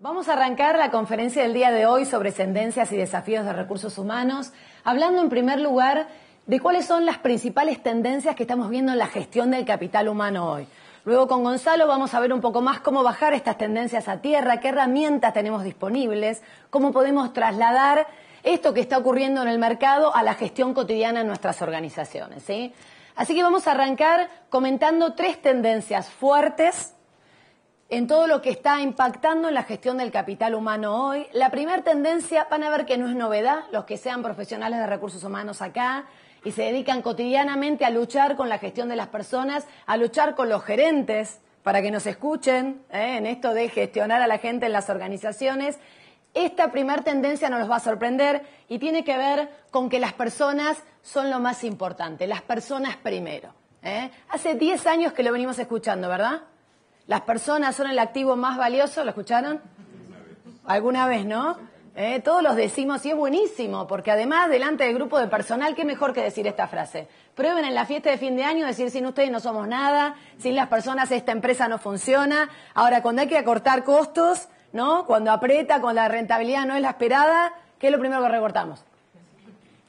Vamos a arrancar la conferencia del día de hoy sobre tendencias y desafíos de recursos humanos, hablando en primer lugar de cuáles son las principales tendencias que estamos viendo en la gestión del capital humano hoy. Luego con Gonzalo vamos a ver un poco más cómo bajar estas tendencias a tierra, qué herramientas tenemos disponibles, cómo podemos trasladar esto que está ocurriendo en el mercado a la gestión cotidiana en nuestras organizaciones, ¿sí? Así que vamos a arrancar comentando tres tendencias fuertes en todo lo que está impactando en la gestión del capital humano hoy. La primera tendencia, van a ver que no es novedad, los que sean profesionales de recursos humanos acá y se dedican cotidianamente a luchar con la gestión de las personas, a luchar con los gerentes para que nos escuchen en esto de gestionar a la gente en las organizaciones. Esta primera tendencia no los va a sorprender y tiene que ver con que las personas son lo más importante, las personas primero. Hace 10 años que lo venimos escuchando, ¿verdad? Las personas son el activo más valioso, ¿lo escucharon? Alguna vez, ¿no? Todos los decimos y es buenísimo, porque además delante del grupo de personal, qué mejor que decir esta frase. Prueben en la fiesta de fin de año decir sin ustedes no somos nada, sin las personas esta empresa no funciona. Ahora, cuando hay que acortar costos, ¿no? Cuando aprieta, cuando la rentabilidad no es la esperada, ¿qué es lo primero que recortamos?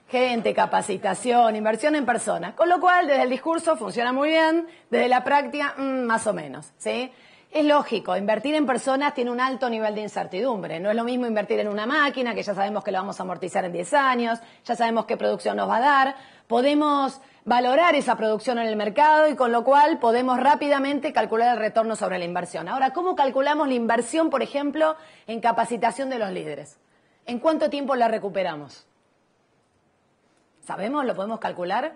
Gente, capacitación, inversión en personas. Con lo cual, desde el discurso funciona muy bien, desde la práctica, más o menos, ¿sí? Es lógico, invertir en personas tiene un alto nivel de incertidumbre. No es lo mismo invertir en una máquina, que ya sabemos que la vamos a amortizar en 10 años, ya sabemos qué producción nos va a dar. Podemos valorar esa producción en el mercado y con lo cual podemos rápidamente calcular el retorno sobre la inversión. Ahora, ¿cómo calculamos la inversión, por ejemplo, en capacitación de los líderes? ¿En cuánto tiempo la recuperamos? ¿Sabemos? ¿Lo podemos calcular?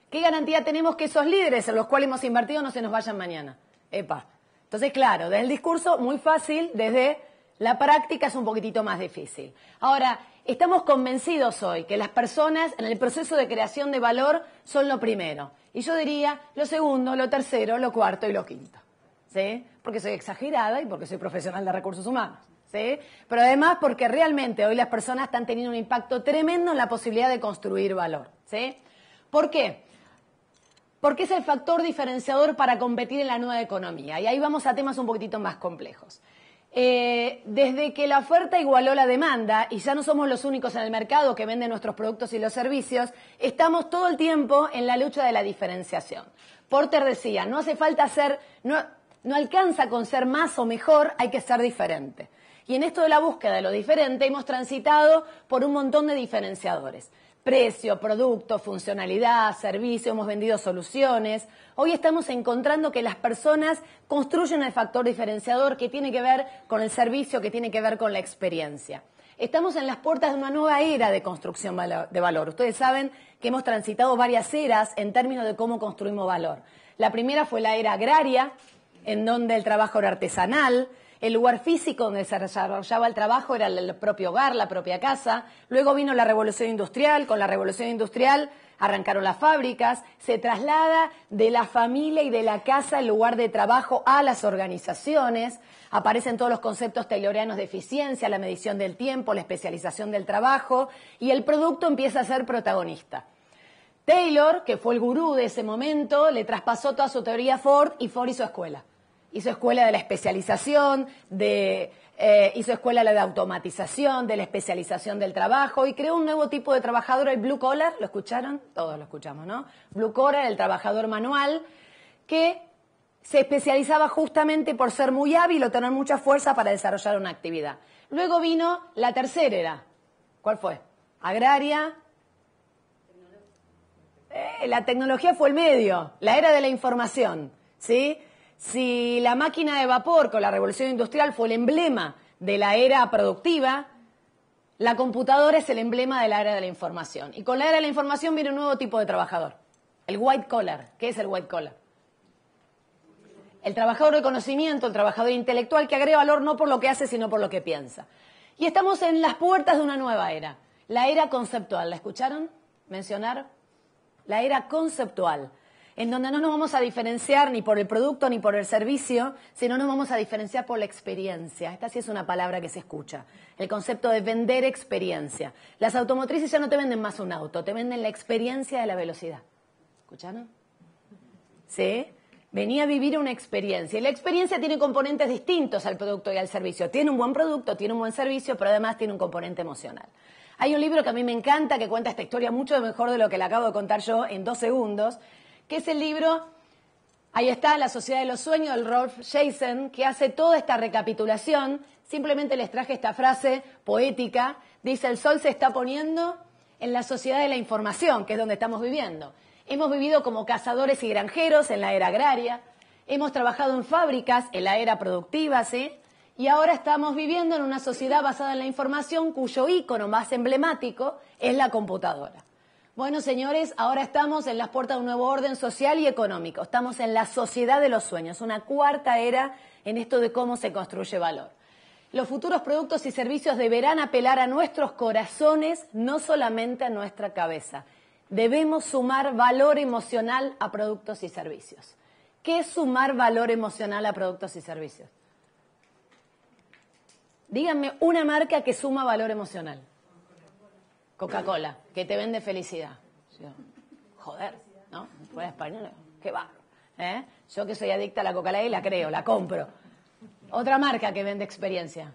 ¿Qué garantía tenemos que esos líderes en los cuales hemos invertido no se nos vayan mañana? Epa. Entonces, claro, desde el discurso muy fácil, desde la práctica es un poquitito más difícil. Ahora, estamos convencidos hoy que las personas en el proceso de creación de valor son lo primero. Y yo diría lo segundo, lo tercero, lo cuarto y lo quinto. ¿Sí? Porque soy exagerada y porque soy profesional de recursos humanos. ¿Sí? Pero además porque realmente hoy las personas están teniendo un impacto tremendo en la posibilidad de construir valor. ¿Sí? ¿Por qué? Porque es el factor diferenciador para competir en la nueva economía. Y ahí vamos a temas un poquitito más complejos. Desde que la oferta igualó la demanda y ya no somos los únicos en el mercado que venden nuestros productos y los servicios, estamos todo el tiempo en la lucha de la diferenciación. Porter decía, no hace falta ser, no alcanza con ser más o mejor, hay que ser diferente. Y en esto de la búsqueda de lo diferente hemos transitado por un montón de diferenciadores. Precio, producto, funcionalidad, servicio, hemos vendido soluciones. Hoy estamos encontrando que las personas construyen el factor diferenciador que tiene que ver con el servicio, que tiene que ver con la experiencia. Estamos en las puertas de una nueva era de construcción de valor. Ustedes saben que hemos transitado varias eras en términos de cómo construimos valor. La primera fue la era agraria, en donde el trabajo era artesanal. El lugar físico donde se desarrollaba el trabajo era el propio hogar, la propia casa. Luego vino la revolución industrial. Con la revolución industrial arrancaron las fábricas. Se traslada de la familia y de la casa el lugar de trabajo a las organizaciones. Aparecen todos los conceptos taylorianos de eficiencia, la medición del tiempo, la especialización del trabajo. Y el producto empieza a ser protagonista. Taylor, que fue el gurú de ese momento, le traspasó toda su teoría a Ford y Ford hizo escuela. Hizo escuela de la especialización, hizo escuela de la automatización, de la especialización del trabajo y creó un nuevo tipo de trabajador, el blue collar, ¿lo escucharon? Todos lo escuchamos, ¿no? Blue collar, el trabajador manual, que se especializaba justamente por ser muy hábil o tener mucha fuerza para desarrollar una actividad. Luego vino la tercera era. ¿Cuál fue? Agraria. La tecnología fue el medio, la era de la información, ¿sí? Si la máquina de vapor con la revolución industrial fue el emblema de la era productiva, la computadora es el emblema de la era de la información. Y con la era de la información viene un nuevo tipo de trabajador, el white collar. ¿Qué es el white collar? El trabajador de conocimiento, el trabajador intelectual que agrega valor no por lo que hace, sino por lo que piensa. Y estamos en las puertas de una nueva era, la era conceptual. ¿La escucharon mencionar? La era conceptual, en donde no nos vamos a diferenciar ni por el producto ni por el servicio, sino nos vamos a diferenciar por la experiencia. Esta sí es una palabra que se escucha, el concepto de vender experiencia. Las automotrices ya no te venden más un auto, te venden la experiencia de la velocidad. ¿Escucharon? ¿Sí? venía a vivir una experiencia. Y la experiencia tiene componentes distintos al producto y al servicio. Tiene un buen producto, tiene un buen servicio, pero además tiene un componente emocional. Hay un libro que a mí me encanta, que cuenta esta historia mucho mejor de lo que la acabo de contar yo en 2 segundos, que es el libro, ahí está, La Sociedad de los Sueños, del Rolf Jason, que hace toda esta recapitulación. Simplemente les traje esta frase poética. Dice, el sol se está poniendo en la sociedad de la información, que es donde estamos viviendo. Hemos vivido como cazadores y granjeros en la era agraria, hemos trabajado en fábricas en la era productiva, ¿sí? Y ahora estamos viviendo en una sociedad basada en la información cuyo ícono más emblemático es la computadora. Bueno, señores, ahora estamos en las puertas de un nuevo orden social y económico. Estamos en la sociedad de los sueños, una cuarta era en esto de cómo se construye valor. Los futuros productos y servicios deberán apelar a nuestros corazones, no solamente a nuestra cabeza. Debemos sumar valor emocional a productos y servicios. ¿Qué es sumar valor emocional a productos y servicios? Díganme una marca que suma valor emocional. Coca-Cola, que te vende felicidad. Joder, ¿no? Fuera español, qué barro. Yo que soy adicta a la Coca-Cola y la creo, la compro. Otra marca que vende experiencia,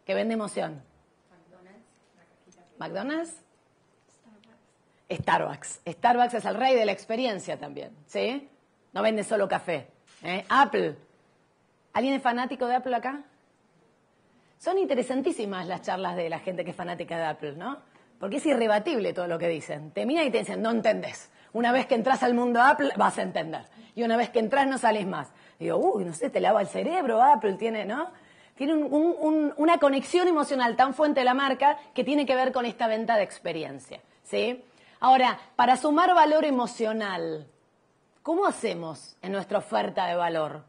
que vende emoción. ¿McDonald's? Starbucks. Starbucks es el rey de la experiencia también, ¿sí? No vende solo café. Apple. ¿Alguien es fanático de Apple acá? Son interesantísimas las charlas de la gente que es fanática de Apple, ¿no? Porque es irrebatible todo lo que dicen. Te miran y te dicen, no entendés. Una vez que entras al mundo Apple, vas a entender. Y una vez que entras, no salís más. Digo, no sé, te lava el cerebro Apple, tiene, ¿no? Tiene una conexión emocional tan fuerte de la marca que tiene que ver con esta venta de experiencia, ¿sí? Ahora, para sumar valor emocional, ¿cómo hacemos en nuestra oferta de valor?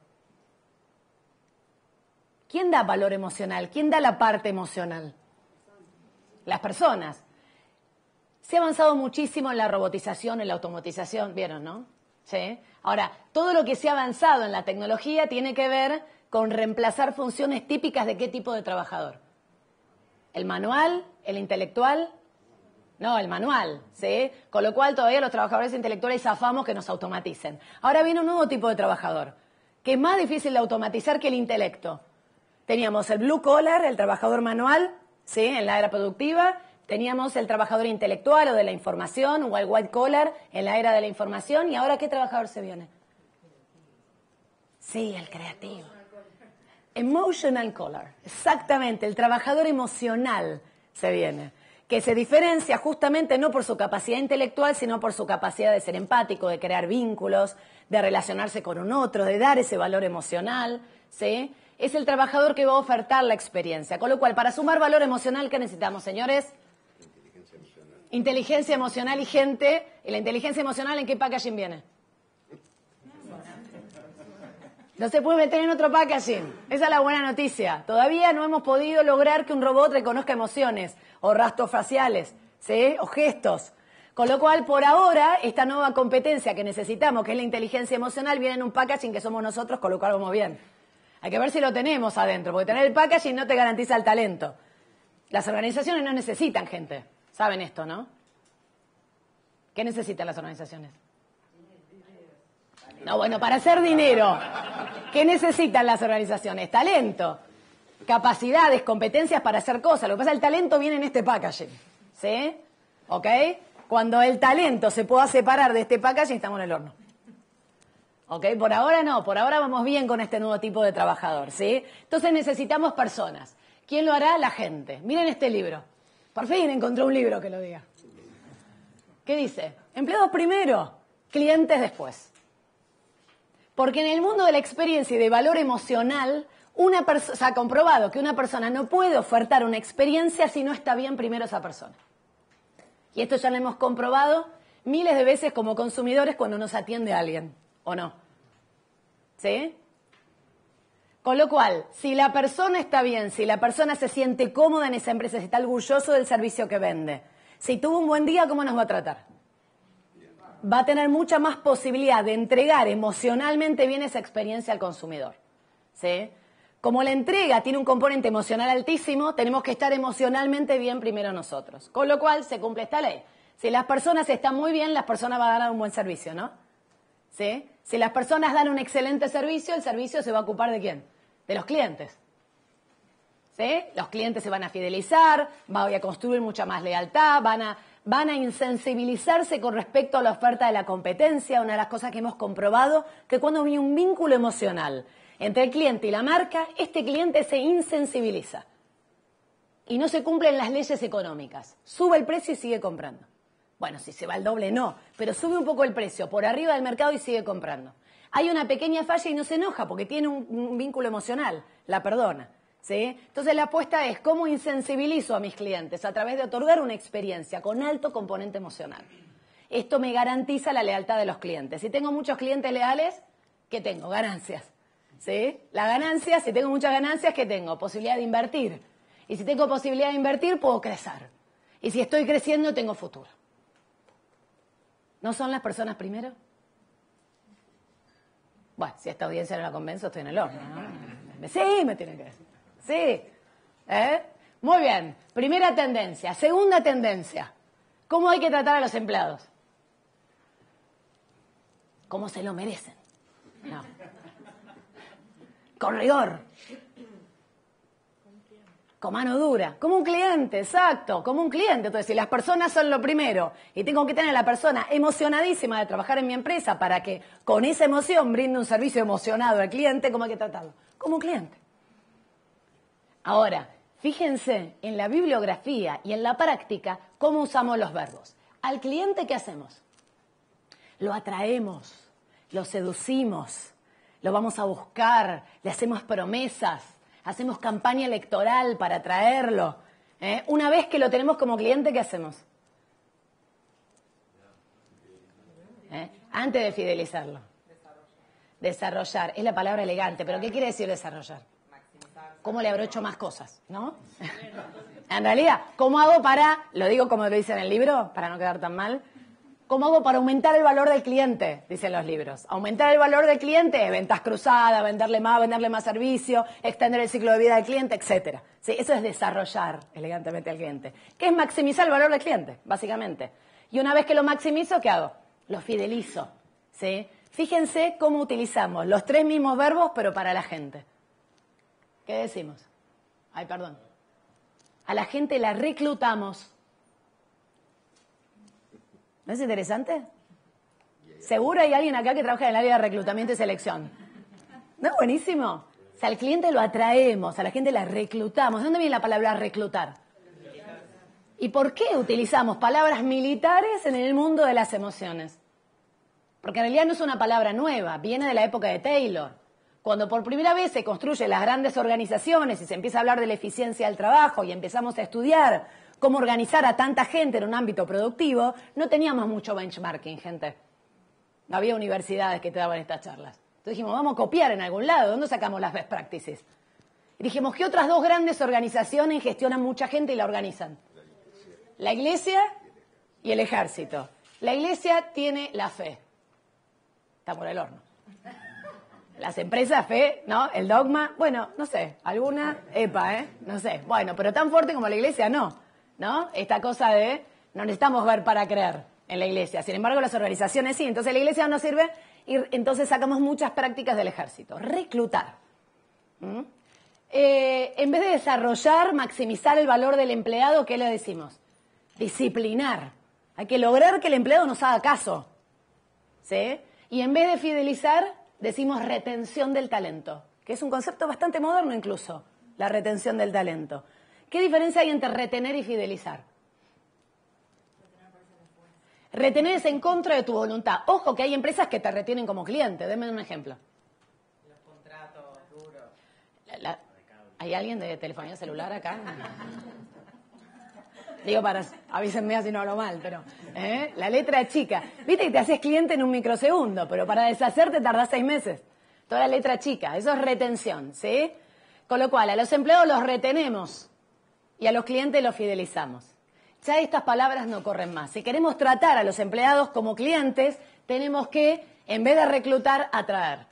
¿Quién da valor emocional? ¿Quién da la parte emocional? Las personas. Se ha avanzado muchísimo en la robotización, en la automatización, ¿vieron, no? ¿Sí? Ahora, todo lo que se ha avanzado en la tecnología tiene que ver con reemplazar funciones típicas de qué tipo de trabajador. ¿El manual? ¿El intelectual? No, el manual, ¿sí? Con lo cual todavía los trabajadores intelectuales zafamos que nos automaticen. Ahora viene un nuevo tipo de trabajador, que es más difícil de automatizar que el intelecto. Teníamos el blue collar, el trabajador manual, ¿sí? En la era productiva. Teníamos el trabajador intelectual o de la información, o el white collar en la era de la información. ¿Y ahora qué trabajador se viene? Sí, el creativo. Emotional collar, exactamente, el trabajador emocional se viene, que se diferencia justamente no por su capacidad intelectual, sino por su capacidad de ser empático, de crear vínculos, de relacionarse con un otro, de dar ese valor emocional, ¿sí? Es el trabajador que va a ofertar la experiencia. Con lo cual, para sumar valor emocional, ¿qué necesitamos, señores? Inteligencia emocional y gente. ¿Y la inteligencia emocional en qué packaging viene? No se puede meter en otro packaging. Esa es la buena noticia. Todavía no hemos podido lograr que un robot reconozca emociones o rastros faciales, ¿sí? O gestos. Con lo cual, por ahora, esta nueva competencia que necesitamos, que es la inteligencia emocional, viene en un packaging que somos nosotros, con lo cual vamos bien. Hay que ver si lo tenemos adentro, porque tener el packaging no te garantiza el talento. Las organizaciones no necesitan gente. Saben esto, ¿no? ¿Qué necesitan las organizaciones? No, bueno, para hacer dinero, ¿qué necesitan las organizaciones? Talento, capacidades, competencias para hacer cosas. Lo que pasa es que el talento viene en este packaging, ¿sí? ¿Ok? Cuando el talento se pueda separar de este packaging, estamos en el horno. ¿Ok? Por ahora no, por ahora vamos bien con este nuevo tipo de trabajador, ¿sí? Entonces necesitamos personas. ¿Quién lo hará? La gente. Miren este libro. Por fin encontré un libro que lo diga. ¿Qué dice? Empleados primero, clientes después. Porque en el mundo de la experiencia y de valor emocional, se ha comprobado que una persona no puede ofertar una experiencia si no está bien primero esa persona. Y esto ya lo hemos comprobado miles de veces como consumidores cuando nos atiende alguien, ¿o no? ¿Sí? Con lo cual, si la persona está bien, si la persona se siente cómoda en esa empresa, si está orgulloso del servicio que vende, si tuvo un buen día, ¿cómo nos va a tratar? Va a tener mucha más posibilidad de entregar emocionalmente bien esa experiencia al consumidor, ¿sí? Como la entrega tiene un componente emocional altísimo, tenemos que estar emocionalmente bien primero nosotros. Con lo cual se cumple esta ley. Si las personas están muy bien, las personas van a dar un buen servicio, ¿no? ¿Sí? Si las personas dan un excelente servicio, el servicio se va a ocupar ¿de quién? De los clientes. ¿Sí? Los clientes se van a fidelizar, voy a construir mucha más lealtad, van a insensibilizarse con respecto a la oferta de la competencia. Una de las cosas que hemos comprobado, que cuando hay un vínculo emocional entre el cliente y la marca, este cliente se insensibiliza. Y no se cumplen las leyes económicas. Sube el precio y sigue comprando. Bueno, si se va al doble, no. Pero sube un poco el precio por arriba del mercado y sigue comprando. Hay una pequeña falla y no se enoja porque tiene un vínculo emocional. La perdona. ¿Sí? Entonces la apuesta es cómo insensibilizo a mis clientes a través de otorgar una experiencia con alto componente emocional. Esto me garantiza la lealtad de los clientes. Si tengo muchos clientes leales, ¿qué tengo? Ganancias. ¿Sí? La ganancia, si tengo muchas ganancias, ¿qué tengo? Posibilidad de invertir. Y si tengo posibilidad de invertir, puedo crecer. Y si estoy creciendo, tengo futuro. ¿No son las personas primero? Bueno, si esta audiencia no la convenzo, estoy en el horno, ¿no? Sí, me tienen que decir. Sí. Muy bien. Primera tendencia. Segunda tendencia. ¿Cómo hay que tratar a los empleados? Como se lo merecen. No. Con rigor. Con mano dura. Como un cliente, exacto. Como un cliente. Entonces, si las personas son lo primero y tengo que tener a la persona emocionadísima de trabajar en mi empresa para que con esa emoción brinde un servicio emocionado al cliente, ¿cómo hay que tratarlo? Como un cliente. Ahora, fíjense en la bibliografía y en la práctica cómo usamos los verbos. Al cliente, ¿qué hacemos? Lo atraemos, lo seducimos, lo vamos a buscar, le hacemos promesas, hacemos campaña electoral para atraerlo. Una vez que lo tenemos como cliente, ¿qué hacemos? Antes de fidelizarlo. Desarrollar. Es la palabra elegante, pero ¿qué quiere decir desarrollar? ¿Cómo le habré hecho más cosas? ¿No? En realidad, ¿cómo hago para, lo digo como lo dice en el libro, para no quedar tan mal, ¿cómo hago para aumentar el valor del cliente? Dicen los libros. Aumentar el valor del cliente, ventas cruzadas, venderle más servicio, extender el ciclo de vida del cliente, etc. ¿Sí? Eso es desarrollar elegantemente al cliente. ¿Qué es maximizar el valor del cliente? Básicamente. Y una vez que lo maximizo, ¿qué hago? Lo fidelizo. ¿Sí? Fíjense cómo utilizamos los tres mismos verbos, pero para la gente. ¿Qué decimos? Ay, perdón. A la gente la reclutamos. ¿No es interesante? Seguro hay alguien acá que trabaja en el área de reclutamiento y selección. ¿No es buenísimo? O sea, al cliente lo atraemos, a la gente la reclutamos. ¿De dónde viene la palabra reclutar? ¿Y por qué utilizamos palabras militares en el mundo de las emociones? Porque en realidad no es una palabra nueva, viene de la época de Taylor. Cuando por primera vez se construyen las grandes organizaciones y se empieza a hablar de la eficiencia del trabajo y empezamos a estudiar cómo organizar a tanta gente en un ámbito productivo, no teníamos mucho benchmarking, gente. No había universidades que te daban estas charlas. Entonces dijimos, vamos a copiar en algún lado. ¿Dónde sacamos las best practices? Y dijimos, ¿qué otras dos grandes organizaciones gestionan mucha gente y la organizan? La Iglesia y el Ejército. La Iglesia tiene la fe. Está por el horno. Las empresas, fe, ¿no? El dogma, bueno, no sé, alguna, no sé. Bueno, pero tan fuerte como la Iglesia, no. Esta cosa de no necesitamos ver para creer en la Iglesia. Sin embargo, las organizaciones sí. Entonces la Iglesia no sirve y entonces sacamos muchas prácticas del ejército. Reclutar. En vez de desarrollar, maximizar el valor del empleado, ¿qué le decimos? Disciplinar. Hay que lograr que el empleado nos haga caso. ¿Sí? Y en vez de fidelizar, decimos retención del talento, que es un concepto bastante moderno incluso, la retención del talento. ¿Qué diferencia hay entre retener y fidelizar? Retener es en contra de tu voluntad. Ojo que hay empresas que te retienen como cliente. Denme un ejemplo. Los contratos duros. ¿Hay alguien de telefonía celular acá? Digo, avísenme así no hablo mal, pero... La letra chica. Viste que te haces cliente en un microsegundo, pero para deshacerte tardás 6 meses. Toda la letra chica. Eso es retención, ¿sí? Con lo cual, a los empleados los retenemos y a los clientes los fidelizamos. Ya estas palabras no corren más. Si queremos tratar a los empleados como clientes, tenemos que, en vez de reclutar, atraer.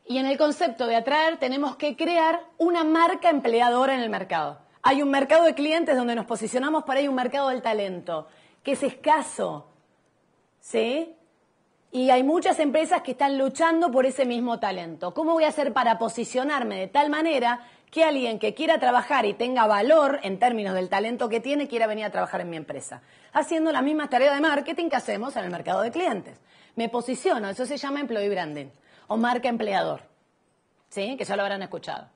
Y en el concepto de atraer, tenemos que crear una marca empleadora en el mercado. Hay un mercado de clientes donde nos posicionamos, pero hay un mercado del talento, que es escaso, ¿sí? Y hay muchas empresas que están luchando por ese mismo talento. ¿Cómo voy a hacer para posicionarme de tal manera que alguien que quiera trabajar y tenga valor en términos del talento que tiene, quiera venir a trabajar en mi empresa? Haciendo las mismas tareas de marketing que hacemos en el mercado de clientes. Me posiciono, eso se llama employee branding o marca empleador, ¿sí? Que ya lo habrán escuchado.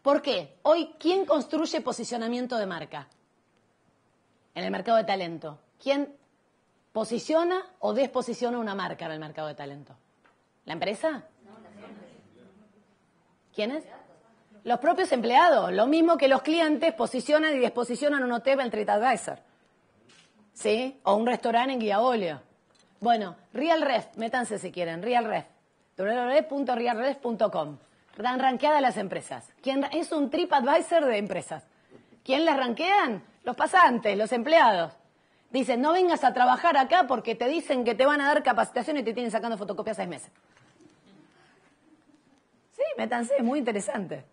¿Por qué? Hoy, ¿quién construye posicionamiento de marca en el mercado de talento? ¿Quién posiciona o desposiciona una marca en el mercado de talento? ¿La empresa? ¿Quiénes? Los propios empleados. Lo mismo que los clientes posicionan y desposicionan un hotel en TripAdvisor, ¿sí? O un restaurante en Guía Olio. Bueno, RealRef, métanse si quieren, RealRef, www.realref.com. Dan ranqueada a las empresas. ¿Quién es un TripAdvisor de empresas? ¿Quién las ranquean? Los pasantes, los empleados. Dicen, no vengas a trabajar acá porque te dicen que te van a dar capacitación y te tienen sacando fotocopias 6 meses. Sí, métanse, es muy interesante.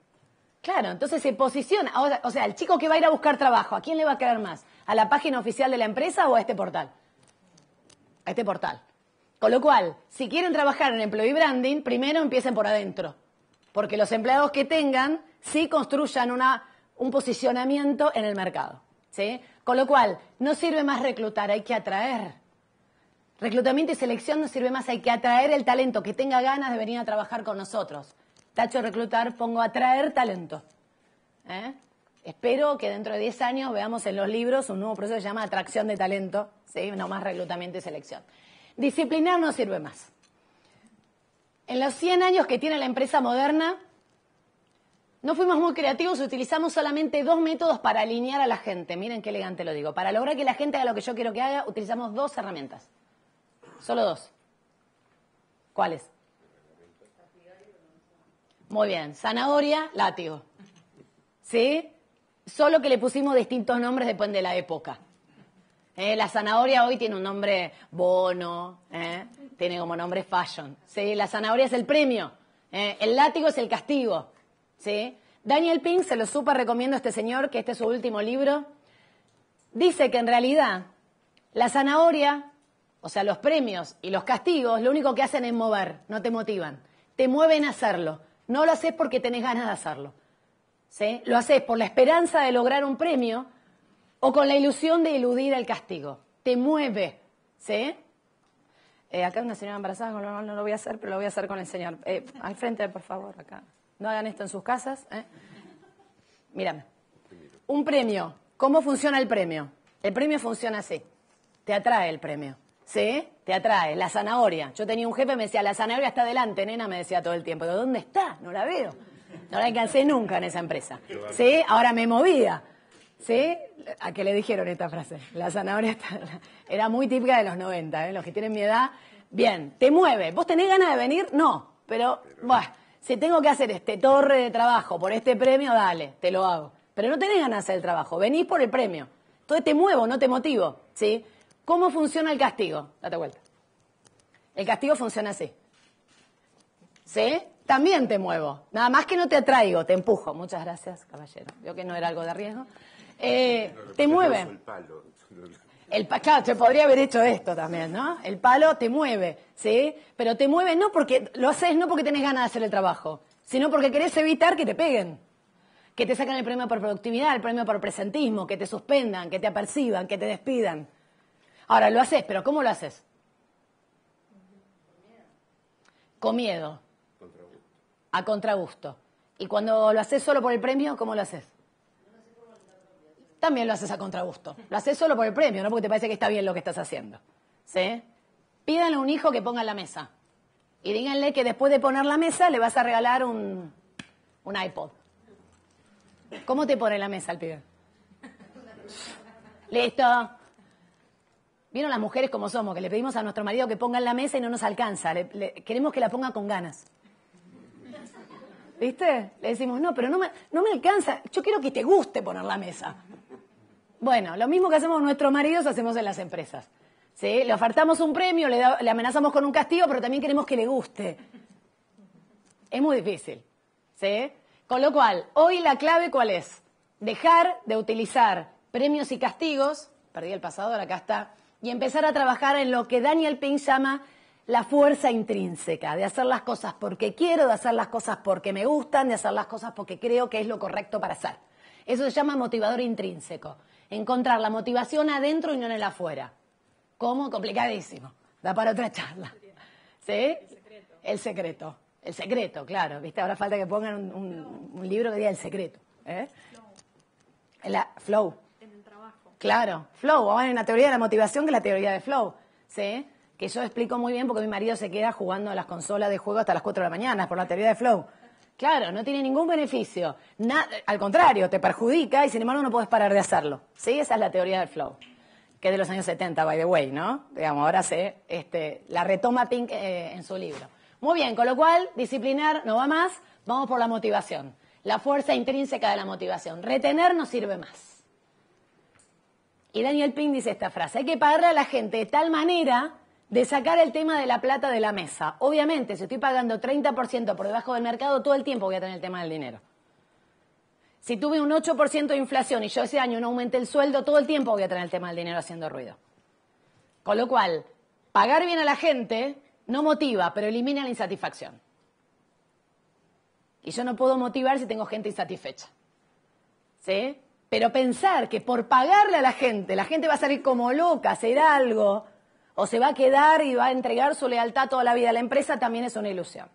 Claro, entonces se posiciona. Ahora, o sea, el chico que va a ir a buscar trabajo, ¿a quién le va a quedar más? ¿A la página oficial de la empresa o a este portal? A este portal. Con lo cual, si quieren trabajar en employee branding, primero empiecen por adentro. Porque los empleados que tengan, sí construyan un posicionamiento en el mercado, ¿sí? Con lo cual, no sirve más reclutar, hay que atraer. Reclutamiento y selección no sirve más, hay que atraer el talento que tenga ganas de venir a trabajar con nosotros. Tacho reclutar, pongo atraer talento. Espero que dentro de 10 años veamos en los libros un nuevo proceso que se llama atracción de talento, ¿sí? No más reclutamiento y selección. Disciplinar no sirve más. En los 100 años que tiene la empresa moderna, no fuimos muy creativos, utilizamos solamente 2 métodos para alinear a la gente. Miren qué elegante lo digo. Para lograr que la gente haga lo que yo quiero que haga, utilizamos 2 herramientas. Solo 2. ¿Cuáles? Muy bien. Zanahoria, látigo. ¿Sí? Solo que le pusimos distintos nombres depende de la época. La zanahoria hoy tiene un nombre bono, tiene como nombre fashion. ¿Sí? La zanahoria es el premio, el látigo es el castigo. ¿Sí? Daniel Pink, se lo súper recomiendo a este señor, que este es su último libro. Dice que en realidad la zanahoria, o sea, los premios y los castigos, lo único que hacen es mover, no te motivan. Te mueven a hacerlo. No lo haces porque tenés ganas de hacerlo. ¿Sí? Lo haces por la esperanza de lograr un premio o con la ilusión de eludir el castigo. Te mueve. ¿Sí? Acá hay una señora embarazada, no lo voy a hacer, pero lo voy a hacer con el señor. Al frente, por favor, acá. No hagan esto en sus casas. Mírame. Un premio. ¿Cómo funciona el premio? El premio funciona así. Te atrae el premio. ¿Sí? Te atrae. La zanahoria. Yo tenía un jefe que me decía, la zanahoria está delante, nena, me decía todo el tiempo. Digo, ¿dónde está? No la veo. No la alcancé nunca en esa empresa. ¿Sí? Ahora me movía. ¿Sí? ¿A qué le dijeron esta frase? La zanahoria era muy típica de los 90, Los que tienen mi edad. Bien, te mueve. ¿Vos tenés ganas de venir? No. Pero, bueno, si tengo que hacer este torre de trabajo por este premio, dale, te lo hago. Pero no tenés ganas de hacer el trabajo, venís por el premio. Entonces te muevo, no te motivo, ¿sí? ¿Cómo funciona el castigo? Date vuelta. El castigo funciona así. ¿Sí? También te muevo. Nada más que no te atraigo, te empujo. Muchas gracias, caballero. Veo que no era algo de riesgo. Te mueve. Claro, se podría haber hecho esto también, ¿no? El palo te mueve, ¿sí? Pero te mueve no porque lo haces no porque tenés ganas de hacer el trabajo, sino porque querés evitar que te peguen, que te saquen el premio por productividad, el premio por presentismo, que te suspendan, que te aperciban, que te despidan. Ahora, lo haces, pero ¿cómo lo haces? Con miedo. A contragusto. Y cuando lo haces solo por el premio, ¿cómo lo haces? También lo haces a contragusto. Lo haces solo por el premio, no porque te parece que está bien lo que estás haciendo. ¿Sí? Pídanle a un hijo que ponga en la mesa. Y díganle que después de poner la mesa le vas a regalar un iPod. ¿Cómo te pone la mesa el pibe? Listo. ¿Vieron las mujeres como somos? Que le pedimos a nuestro marido que ponga en la mesa y no nos alcanza. Queremos que la ponga con ganas. ¿Viste? Le decimos, no, pero no me alcanza. Yo quiero que te guste poner la mesa. Bueno, lo mismo que hacemos nuestros maridos, hacemos en las empresas. ¿Sí? Le ofertamos un premio, le amenazamos con un castigo, pero también queremos que le guste. Es muy difícil. ¿Sí? Con lo cual, hoy la clave, ¿cuál es? Dejar de utilizar premios y castigos, perdí el pasador, acá está, y empezar a trabajar en lo que Daniel Pink llama la fuerza intrínseca de hacer las cosas porque quiero, de hacer las cosas porque me gustan, de hacer las cosas porque creo que es lo correcto para hacer. Eso se llama motivador intrínseco. Encontrar la motivación adentro y no en el afuera. ¿Cómo? Complicadísimo. Da para otra charla. ¿Sí? El secreto. El secreto, claro. ¿Viste? Ahora falta que pongan un libro que diga el secreto. Flow. En el trabajo. Claro, flow. Hay una teoría de la motivación que es la teoría de flow. ¿Sí? Que yo explico muy bien porque mi marido se queda jugando a las consolas de juego hasta las 4 de la mañana por la teoría de flow. Claro, no tiene ningún beneficio. Al contrario, te perjudica y sin embargo no puedes parar de hacerlo. ¿Sí? Esa es la teoría del flow, que es de los años 70, by the way, ¿no? Digamos, ahora la retoma Pink en su libro. Muy bien, con lo cual, disciplinar no va más, vamos por la motivación. La fuerza intrínseca de la motivación. Retener no sirve más. Y Daniel Pink dice esta frase: hay que pagarle a la gente de tal manera de sacar el tema de la plata de la mesa. Obviamente, si estoy pagando 30% por debajo del mercado, todo el tiempo voy a tener el tema del dinero. Si tuve un 8% de inflación y yo ese año no aumenté el sueldo, todo el tiempo voy a tener el tema del dinero haciendo ruido. Con lo cual, pagar bien a la gente no motiva, pero elimina la insatisfacción. Y yo no puedo motivar si tengo gente insatisfecha. ¿Sí? Pero pensar que por pagarle a la gente va a salir como loca a hacer algo, o se va a quedar y va a entregar su lealtad toda la vida a la empresa, también es una ilusión.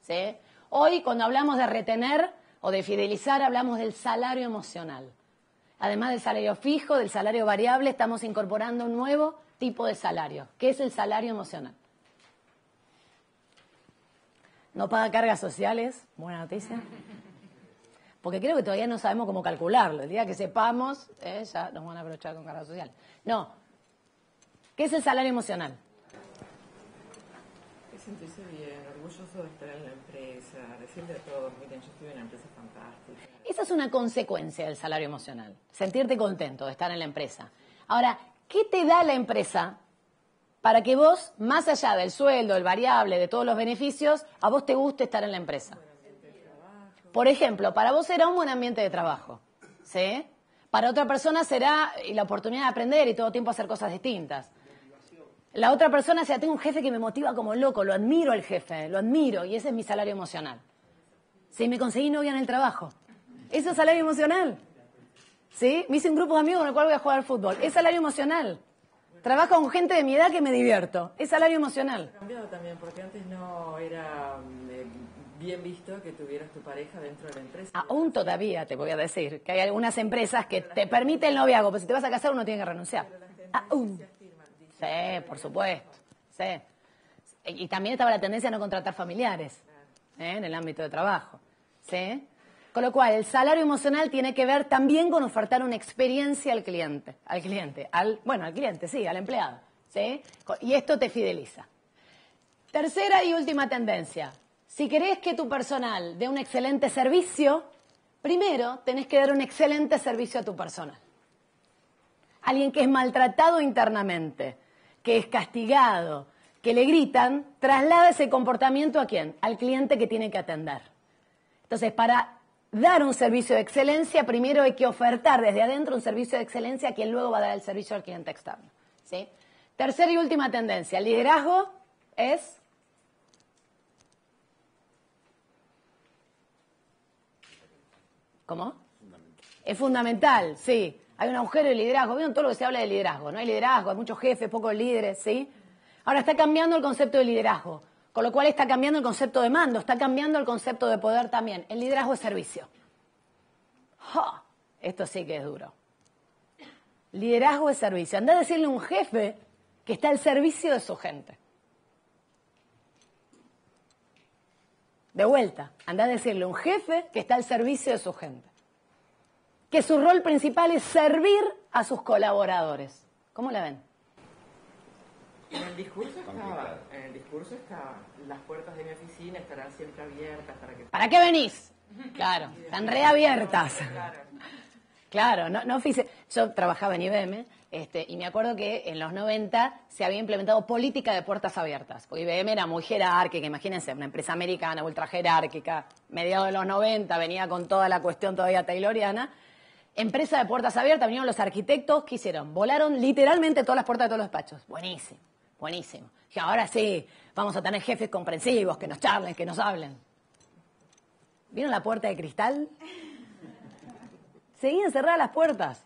¿Sí? Hoy, cuando hablamos de retener o de fidelizar, hablamos del salario emocional. Además del salario fijo, del salario variable, estamos incorporando un nuevo tipo de salario, que es el salario emocional. No paga cargas sociales, buena noticia. Porque creo que todavía no sabemos cómo calcularlo. El día que sepamos, ya nos van a aprovechar con cargas sociales. No. ¿Qué es el salario emocional? Es sentirse bien, orgulloso de estar en la empresa, decirle a todos, miren, yo estoy en una empresa fantástica. Esa es una consecuencia del salario emocional. Sentirte contento de estar en la empresa. Ahora, ¿qué te da la empresa para que vos, más allá del sueldo, el variable, de todos los beneficios, a vos te guste estar en la empresa? Por ejemplo, para vos será un buen ambiente de trabajo, ¿sí? Para otra persona será la oportunidad de aprender y todo el tiempo hacer cosas distintas. La otra persona será, tengo un jefe que me motiva como loco, lo admiro al jefe, lo admiro, y ese es mi salario emocional. ¿Sí? Me conseguí novia en el trabajo. Eso es salario emocional. ¿Sí? Me hice un grupo de amigos con el cual voy a jugar al fútbol. Es salario emocional. Trabajo con gente de mi edad que me divierto. Es salario emocional. Ha cambiado también, porque antes no era bien visto que tuvieras tu pareja dentro de la empresa. Aún todavía te voy a decir que hay algunas empresas que te permiten el noviazgo, pero si te vas a casar uno tiene que renunciar. Aún. Sí, por supuesto. Sí. Y también estaba la tendencia a no contratar familiares en el ámbito de trabajo. ¿Sí? Con lo cual, el salario emocional tiene que ver también con ofertar una experiencia al cliente. Al cliente, sí, al empleado. ¿Sí? Y esto te fideliza. Tercera y última tendencia. Si querés que tu personal dé un excelente servicio, primero tenés que dar un excelente servicio a tu personal. Alguien que es maltratado internamente, que es castigado, que le gritan, traslada ese comportamiento ¿a quién? Al cliente que tiene que atender. Entonces, para dar un servicio de excelencia, primero hay que ofertar desde adentro un servicio de excelencia a quien luego va a dar el servicio al cliente externo. ¿Sí? Tercera y última tendencia. El liderazgo es... ¿Cómo? Es fundamental, sí. Hay un agujero de liderazgo. ¿Vieron todo lo que se habla de liderazgo? No hay liderazgo, hay muchos jefes, pocos líderes, ¿sí? Ahora está cambiando el concepto de liderazgo, con lo cual está cambiando el concepto de mando, está cambiando el concepto de poder también. El liderazgo es servicio. ¡Ja! Esto sí que es duro. Liderazgo es servicio. Andá a decirle a un jefe que está al servicio de su gente. De vuelta, andá a decirle a un jefe que está al servicio de su gente. Que su rol principal es servir a sus colaboradores. ¿Cómo la ven? En el discurso estaba, las puertas de mi oficina estarán siempre abiertas para que... ¿Para qué venís? Claro, están reabiertas. Claro, yo trabajaba en IBM y me acuerdo que en los 90 se había implementado política de puertas abiertas. Porque IBM era muy jerárquica, imagínense, una empresa americana ultra jerárquica, mediados de los 90 venía con toda la cuestión todavía tayloriana. Empresa de puertas abiertas, vinieron los arquitectos, ¿qué hicieron? Volaron literalmente todas las puertas de todos los despachos. Buenísimo. Buenísimo. Y ahora sí, vamos a tener jefes comprensivos, que nos charlen, que nos hablen. ¿Vieron la puerta de cristal? Seguían cerradas las puertas,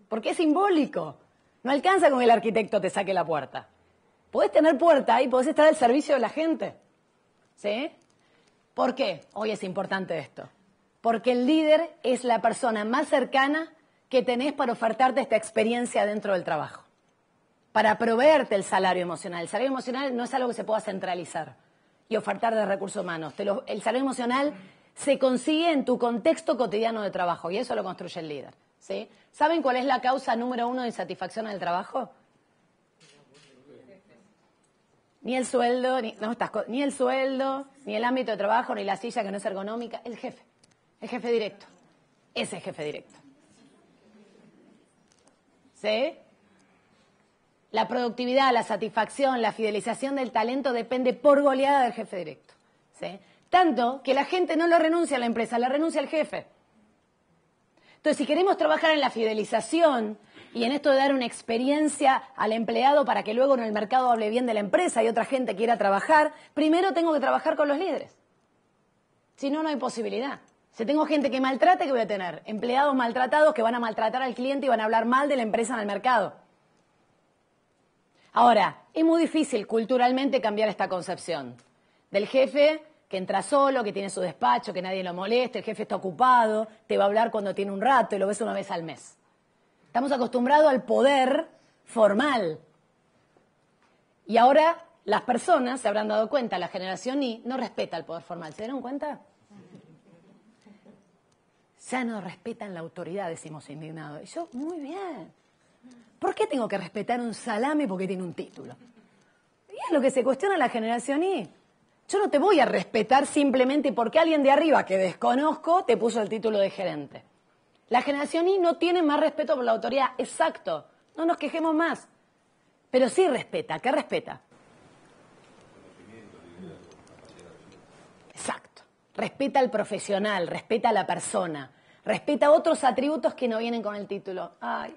porque es simbólico. No alcanza con que el arquitecto te saque la puerta. Podés tener puerta y podés estar al servicio de la gente. ¿Sí? ¿Por qué hoy es importante esto? Porque el líder es la persona más cercana que tenés para ofertarte esta experiencia dentro del trabajo. Para proveerte el salario emocional. El salario emocional no es algo que se pueda centralizar y ofertar de recursos humanos. El salario emocional se consigue en tu contexto cotidiano de trabajo y eso lo construye el líder. ¿Sí? ¿Saben cuál es la causa número 1 de insatisfacción en el trabajo? Ni el sueldo, ni el sueldo, ni el ámbito de trabajo, ni la silla que no es ergonómica. El jefe directo. Ese jefe directo. ¿Sí? La productividad, la satisfacción, la fidelización del talento depende por goleada del jefe directo. ¿Sí? Tanto que la gente no lo renuncia a la empresa, la renuncia al jefe. Entonces, si queremos trabajar en la fidelización y en esto de dar una experiencia al empleado para que luego en el mercado hable bien de la empresa y otra gente quiera trabajar, primero tengo que trabajar con los líderes. Si no, no hay posibilidad. Si tengo gente que maltrata, ¿qué voy a tener? Empleados maltratados que van a maltratar al cliente y van a hablar mal de la empresa en el mercado. Ahora, es muy difícil culturalmente cambiar esta concepción del jefe que entra solo, que tiene su despacho, que nadie lo moleste, el jefe está ocupado, te va a hablar cuando tiene un rato y lo ves una vez al mes. Estamos acostumbrados al poder formal. Y ahora las personas se habrán dado cuenta, la generación Y no respeta el poder formal. ¿Se dieron cuenta? Ya no respetan la autoridad, decimos indignados. Y yo, muy bien. ¿Por qué tengo que respetar un salame porque tiene un título? Y es lo que se cuestiona la generación Y. Yo no te voy a respetar simplemente porque alguien de arriba que desconozco te puso el título de gerente. La generación Y no tiene más respeto por la autoridad. Exacto. No nos quejemos más. Pero sí respeta. ¿Qué respeta? Exacto. Respeta al profesional, respeta a la persona, respeta otros atributos que no vienen con el título. Ay.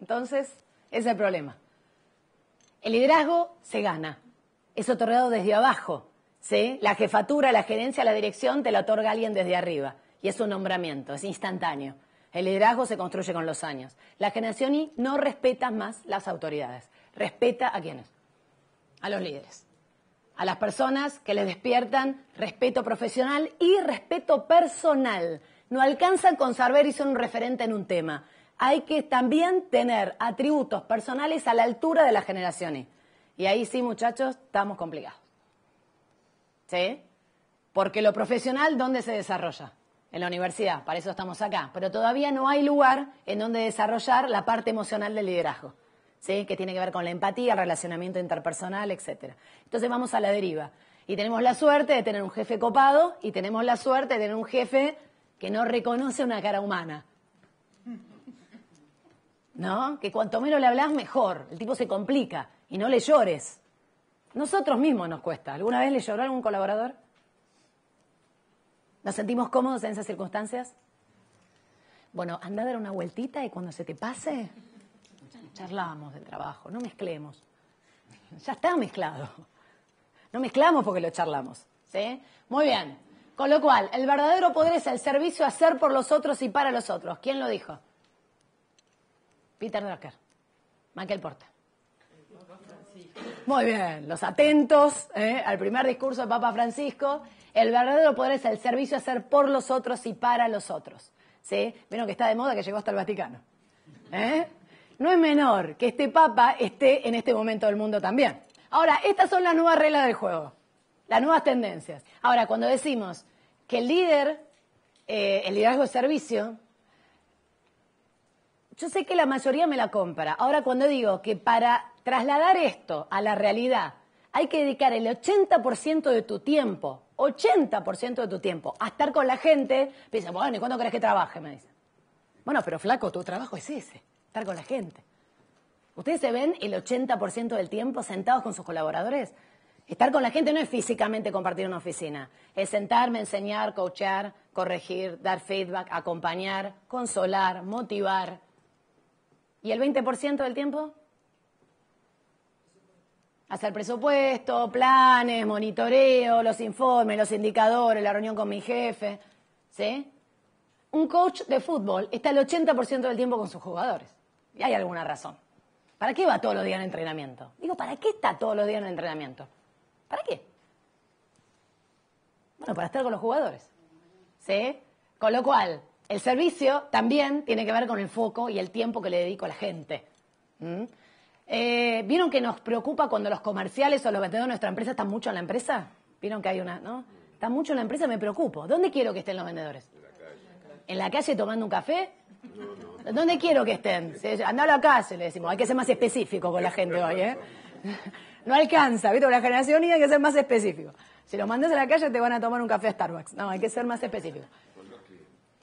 Entonces, ese es el problema. El liderazgo se gana. Es otorgado desde abajo, ¿sí? La jefatura, la gerencia, la dirección te la otorga alguien desde arriba. Y es un nombramiento, es instantáneo. El liderazgo se construye con los años. La generación Y no respeta más las autoridades. Respeta a ¿quiénes? A los líderes. A las personas que les despiertan respeto profesional y respeto personal. No alcanzan con saber y son un referente en un tema. Hay que también tener atributos personales a la altura de la generación Y. Y ahí sí, muchachos, estamos complicados. ¿Sí? Porque lo profesional, ¿dónde se desarrolla? En la universidad, para eso estamos acá. Pero todavía no hay lugar en donde desarrollar la parte emocional del liderazgo, ¿sí? Que tiene que ver con la empatía, el relacionamiento interpersonal, etc. Entonces vamos a la deriva. Y tenemos la suerte de tener un jefe copado y tenemos la suerte de tener un jefe que no reconoce una cara humana. ¿No? Que cuanto menos le hablas, mejor. El tipo se complica. Y no le llores. Nosotros mismos nos cuesta. ¿Alguna vez le lloró a algún colaborador? ¿Nos sentimos cómodos en esas circunstancias? Bueno, anda a dar una vueltita y cuando se te pase, charlamos del trabajo. No mezclemos. Ya está mezclado. No mezclamos porque lo charlamos. ¿Sí? Muy bien. Con lo cual, el verdadero poder es el servicio a hacer por los otros y para los otros. ¿Quién lo dijo? Peter Drucker. Michael Porter. Muy bien, los atentos al primer discurso del Papa Francisco. El verdadero poder es el servicio a hacer por los otros y para los otros. ¿Sí? Vieron que está de moda que llegó hasta el Vaticano. No es menor que este Papa esté en este momento del mundo también. Ahora, estas son las nuevas reglas del juego, las nuevas tendencias. Ahora, cuando decimos que el líder, el liderazgo de servicio, yo sé que la mayoría me la compra. Ahora, cuando digo que para trasladar esto a la realidad hay que dedicar el 80% de tu tiempo, 80% de tu tiempo, a estar con la gente, me dicen, bueno, ¿y cuándo crees que trabaje? Me dicen. Bueno, pero flaco, tu trabajo es ese, estar con la gente. ¿Ustedes se ven el 80% del tiempo sentados con sus colaboradores? Estar con la gente no es físicamente compartir una oficina. Es sentarme, enseñar, coachear, corregir, dar feedback, acompañar, consolar, motivar. ¿Y el 20% del tiempo? Hacer presupuesto, planes, monitoreo, los informes, los indicadores, la reunión con mi jefe, ¿sí? Un coach de fútbol está el 80% del tiempo con sus jugadores. Y hay alguna razón. ¿Para qué va todos los días en entrenamiento? Digo, ¿para qué está todos los días en entrenamiento? ¿Para qué? Bueno, para estar con los jugadores, ¿sí? Con lo cual, el servicio también tiene que ver con el foco y el tiempo que le dedico a la gente. ¿Vieron que nos preocupa cuando los comerciales o los vendedores de nuestra empresa están mucho en la empresa? ¿Vieron que hay una, no? Están mucho en la empresa, me preocupo. ¿Dónde quiero que estén los vendedores? ¿En la calle tomando un café? No. ¿Dónde quiero que estén? Andá a la calle, le decimos. Hay que ser más específico con la gente hoy, ¿eh? No alcanza, ¿viste? Con la generación Y hay que ser más específico. Si los mandas a la calle te van a tomar un café a Starbucks. No, hay que ser más específico.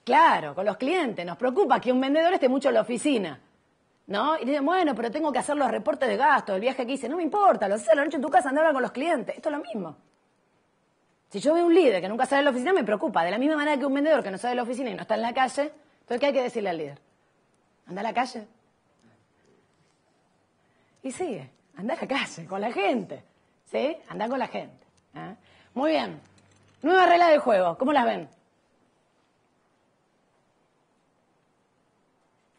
Claro, con los clientes. Nos preocupa que un vendedor esté mucho en la oficina, ¿no? Y dicen, bueno, pero tengo que hacer los reportes de gasto, del viaje que hice. No me importa, lo haces a la noche en tu casa, andar con los clientes. Esto es lo mismo. Si yo veo un líder que nunca sale de la oficina, me preocupa. De la misma manera que un vendedor que no sale de la oficina y no está en la calle, entonces, ¿qué hay que decirle al líder? Anda a la calle. Y sigue, anda a la calle, con la gente. ¿Sí? Anda con la gente. ¿Eh? Muy bien. Nueva regla del juego. ¿Cómo las ven?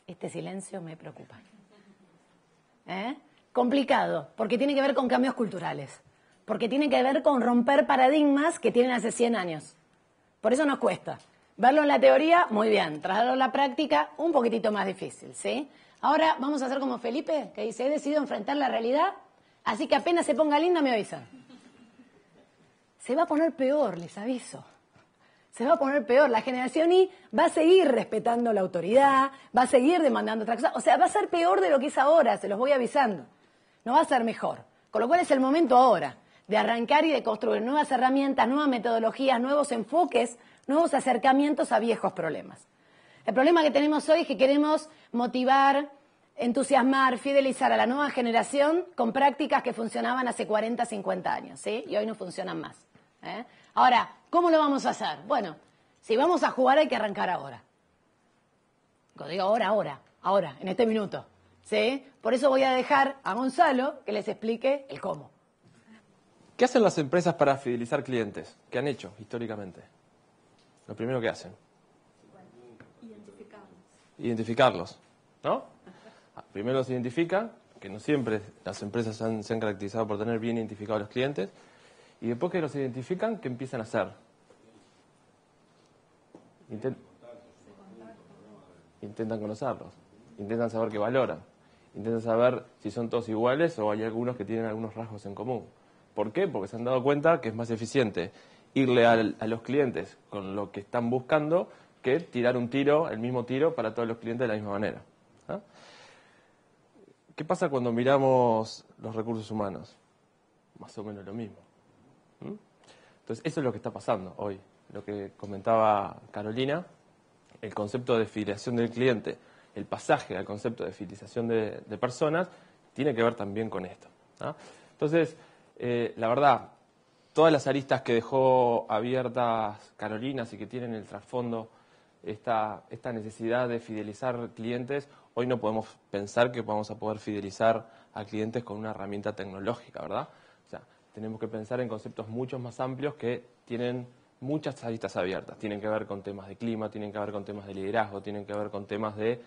Este silencio me preocupa. Complicado, porque tiene que ver con cambios culturales. Porque tiene que ver con romper paradigmas que tienen hace 100 años. Por eso nos cuesta. Verlo en la teoría, muy bien. Trasladarlo a la práctica, un poquitito más difícil, ¿sí? Ahora vamos a hacer como Felipe, que dice, he decidido enfrentar la realidad, así que apenas se ponga linda me avisan. Se va a poner peor, les aviso. Se va a poner peor. La generación Y va a seguir respetando la autoridad, va a seguir demandando otra cosa. O sea, va a ser peor de lo que es ahora, se los voy avisando. No va a ser mejor. Con lo cual es el momento ahora de arrancar y de construir nuevas herramientas, nuevas metodologías, nuevos enfoques, nuevos acercamientos a viejos problemas. El problema que tenemos hoy es que queremos motivar, entusiasmar, fidelizar a la nueva generación con prácticas que funcionaban hace 40, 50 años, ¿sí? Y hoy no funcionan más. Ahora, ¿cómo lo vamos a hacer? Bueno, si vamos a jugar hay que arrancar ahora. Cuando digo ahora, en este minuto, ¿sí? Por eso voy a dejar a Gonzalo que les explique el cómo. ¿Qué hacen las empresas para fidelizar clientes? ¿Qué han hecho históricamente? Lo primero que hacen. Identificarlos, ¿no? Primero los identifican, que no siempre las empresas se han caracterizado por tener bien identificados a los clientes, y después que los identifican, ¿qué empiezan a hacer? Intentan conocerlos, intentan saber qué valoran, intentan saber si son todos iguales o hay algunos que tienen algunos rasgos en común. ¿Por qué? Porque se han dado cuenta que es más eficiente irle a los clientes con lo que están buscando que tirar un tiro, el mismo tiro, para todos los clientes de la misma manera. ¿Ah? ¿Qué pasa cuando miramos los recursos humanos? Más o menos lo mismo. Entonces, eso es lo que está pasando hoy. Lo que comentaba Carolina, el concepto de fidelización del cliente, el pasaje al concepto de fidelización de personas, tiene que ver también con esto. ¿Ah? Entonces, la verdad, todas las aristas que dejó abiertas Carolina y que tienen el trasfondo esta necesidad de fidelizar clientes, hoy no podemos pensar que vamos a poder fidelizar a clientes con una herramienta tecnológica, ¿verdad? O sea, tenemos que pensar en conceptos mucho más amplios que tienen muchas aristas abiertas. Tienen que ver con temas de clima, tienen que ver con temas de liderazgo, tienen que ver con temas de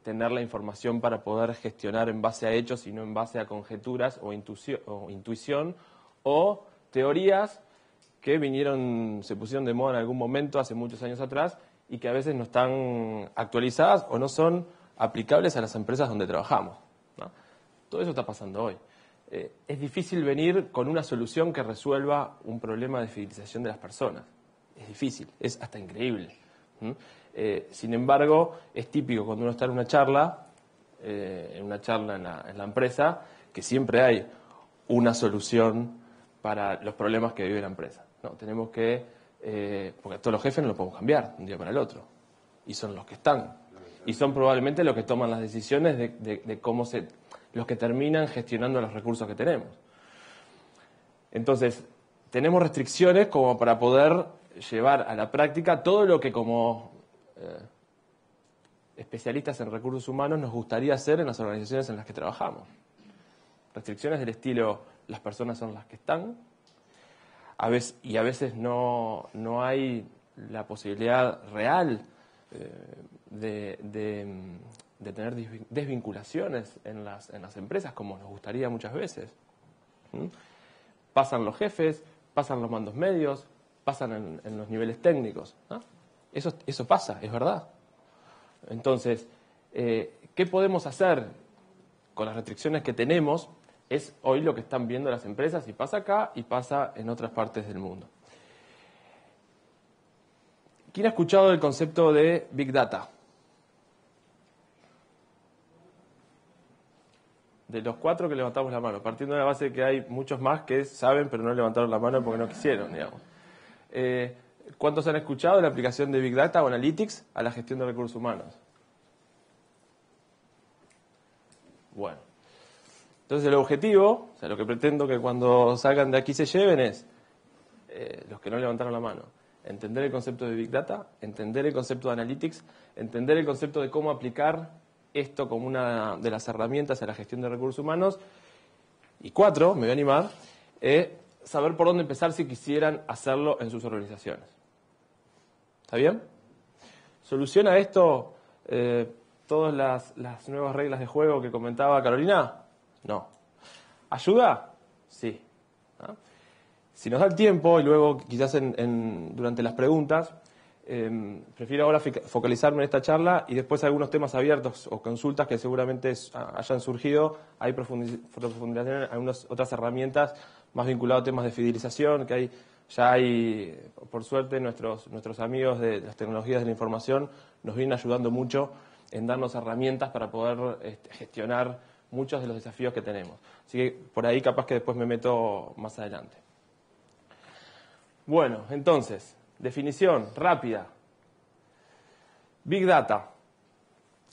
tener la información para poder gestionar en base a hechos y no en base a conjeturas o intuición o teorías que se pusieron de moda en algún momento hace muchos años atrás y que a veces no están actualizadas o no son aplicables a las empresas donde trabajamos, ¿no? Todo eso está pasando hoy. Es difícil venir con una solución que resuelva un problema de fidelización de las personas. Es difícil, es hasta increíble. Sin embargo, es típico cuando uno está en una charla en la empresa, que siempre hay una solución para los problemas que vive la empresa. No, tenemos que, porque todos los jefes no los podemos cambiar de un día para el otro, y son los que están, y son probablemente los que toman las decisiones de cómo los que terminan gestionando los recursos que tenemos. Entonces, tenemos restricciones como para poder llevar a la práctica todo lo que como especialistas en recursos humanos nos gustaría hacer en las organizaciones en las que trabajamos. Restricciones del estilo, las personas son las que están, y a veces no hay la posibilidad real de tener desvinculaciones en las empresas como nos gustaría muchas veces. Pasan los jefes, pasan los mandos medios, pasan en los niveles técnicos, ¿no? Eso pasa, es verdad. Entonces, ¿qué podemos hacer con las restricciones que tenemos? Es hoy lo que están viendo las empresas y pasa acá y pasa en otras partes del mundo. ¿Quién ha escuchado el concepto de Big Data? De los 4 que levantamos la mano, partiendo de la base de que hay muchos más que saben pero no levantaron la mano porque no quisieron, digamos. ¿Cuántos han escuchado la aplicación de Big Data o Analytics a la gestión de recursos humanos? Bueno. Entonces el objetivo, o sea, lo que pretendo que cuando salgan de aquí se lleven es, los que no levantaron la mano, entender el concepto de Big Data, entender el concepto de Analytics, entender el concepto de cómo aplicar esto como una de las herramientas a la gestión de recursos humanos. Y 4, me voy a animar, saber por dónde empezar si quisieran hacerlo en sus organizaciones. ¿Está bien? ¿Soluciona esto todas las nuevas reglas de juego que comentaba Carolina? No. ¿Ayuda? Sí. ¿Ah? Si nos da el tiempo, y luego quizás durante las preguntas, prefiero ahora focalizarme en esta charla y después algunos temas abiertos o consultas que seguramente hayan surgido. Hay profundidad en algunas otras herramientas más vinculadas a temas de fidelización, que ya hay, por suerte, nuestros amigos de las tecnologías de la información nos vienen ayudando mucho en darnos herramientas para poder gestionar muchos de los desafíos que tenemos. Así que por ahí capaz que después me meto más adelante. Bueno, entonces, definición rápida. Big Data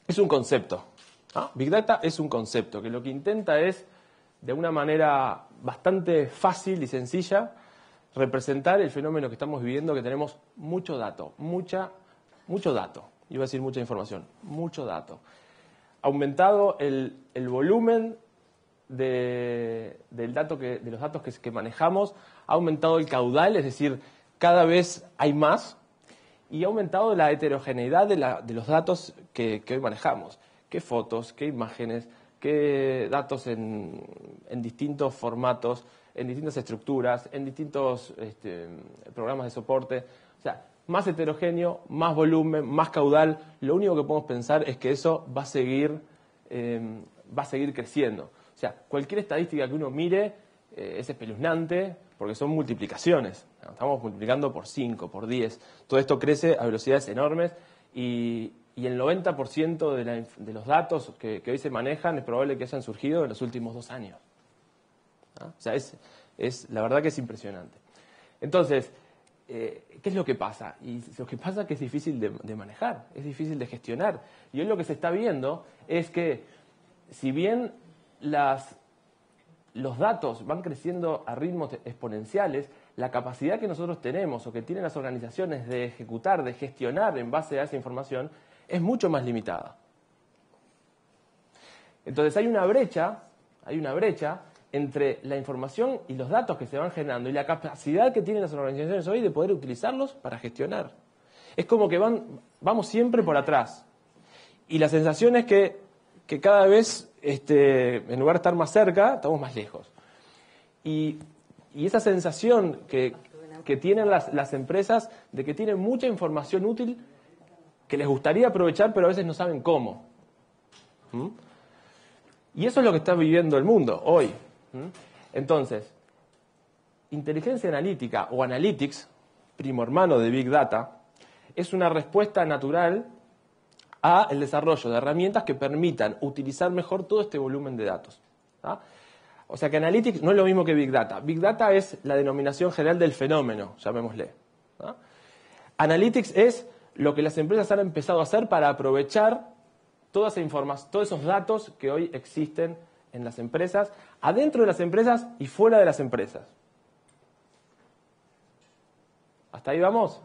es un concepto. Big Data es un concepto que lo que intenta es, de una manera bastante fácil y sencilla, representar el fenómeno que estamos viviendo, que tenemos mucho dato, mucho dato. Iba a decir mucha información, mucho dato. Aumentado el volumen de los datos que manejamos, ha aumentado el caudal, es decir, cada vez hay más, y ha aumentado la heterogeneidad de los datos que hoy manejamos. ¿Qué fotos, qué imágenes, qué datos en distintos formatos, en distintas estructuras, en distintos programas de soporte? O sea, más heterogéneo, más volumen, más caudal. Lo único que podemos pensar es que eso va a seguir creciendo. O sea, cualquier estadística que uno mire es espeluznante porque son multiplicaciones. Estamos multiplicando por 5, por 10. Todo esto crece a velocidades enormes y el 90% de los datos que hoy se manejan es probable que hayan surgido en los últimos 2 años. O sea, la verdad que es impresionante. Entonces, ¿qué es lo que pasa? Y lo que pasa es que es difícil de manejar, es difícil de gestionar. Y hoy lo que se está viendo es que, si bien los datos van creciendo a ritmos exponenciales, la capacidad que nosotros tenemos o que tienen las organizaciones de ejecutar, de gestionar en base a esa información, es mucho más limitada. Entonces hay una brecha entre la información y los datos que se van generando y la capacidad que tienen las organizaciones hoy de poder utilizarlos para gestionar. Es como que vamos siempre por atrás. Y la sensación es que cada vez, en lugar de estar más cerca, estamos más lejos. Y esa sensación que tienen las empresas de que tienen mucha información útil que les gustaría aprovechar, pero a veces no saben cómo. Y eso es lo que está viviendo el mundo hoy. Entonces, inteligencia analítica o analytics, primo hermano de Big Data, es una respuesta natural a el desarrollo de herramientas que permitan utilizar mejor todo este volumen de datos. O sea que Analytics no es lo mismo que Big Data. Big Data es la denominación general del fenómeno, llamémosle. Analytics es lo que las empresas han empezado a hacer para aprovechar toda esa información, todos esos datos que hoy existen en las empresas, adentro de las empresas y fuera de las empresas. ¿Hasta ahí vamos?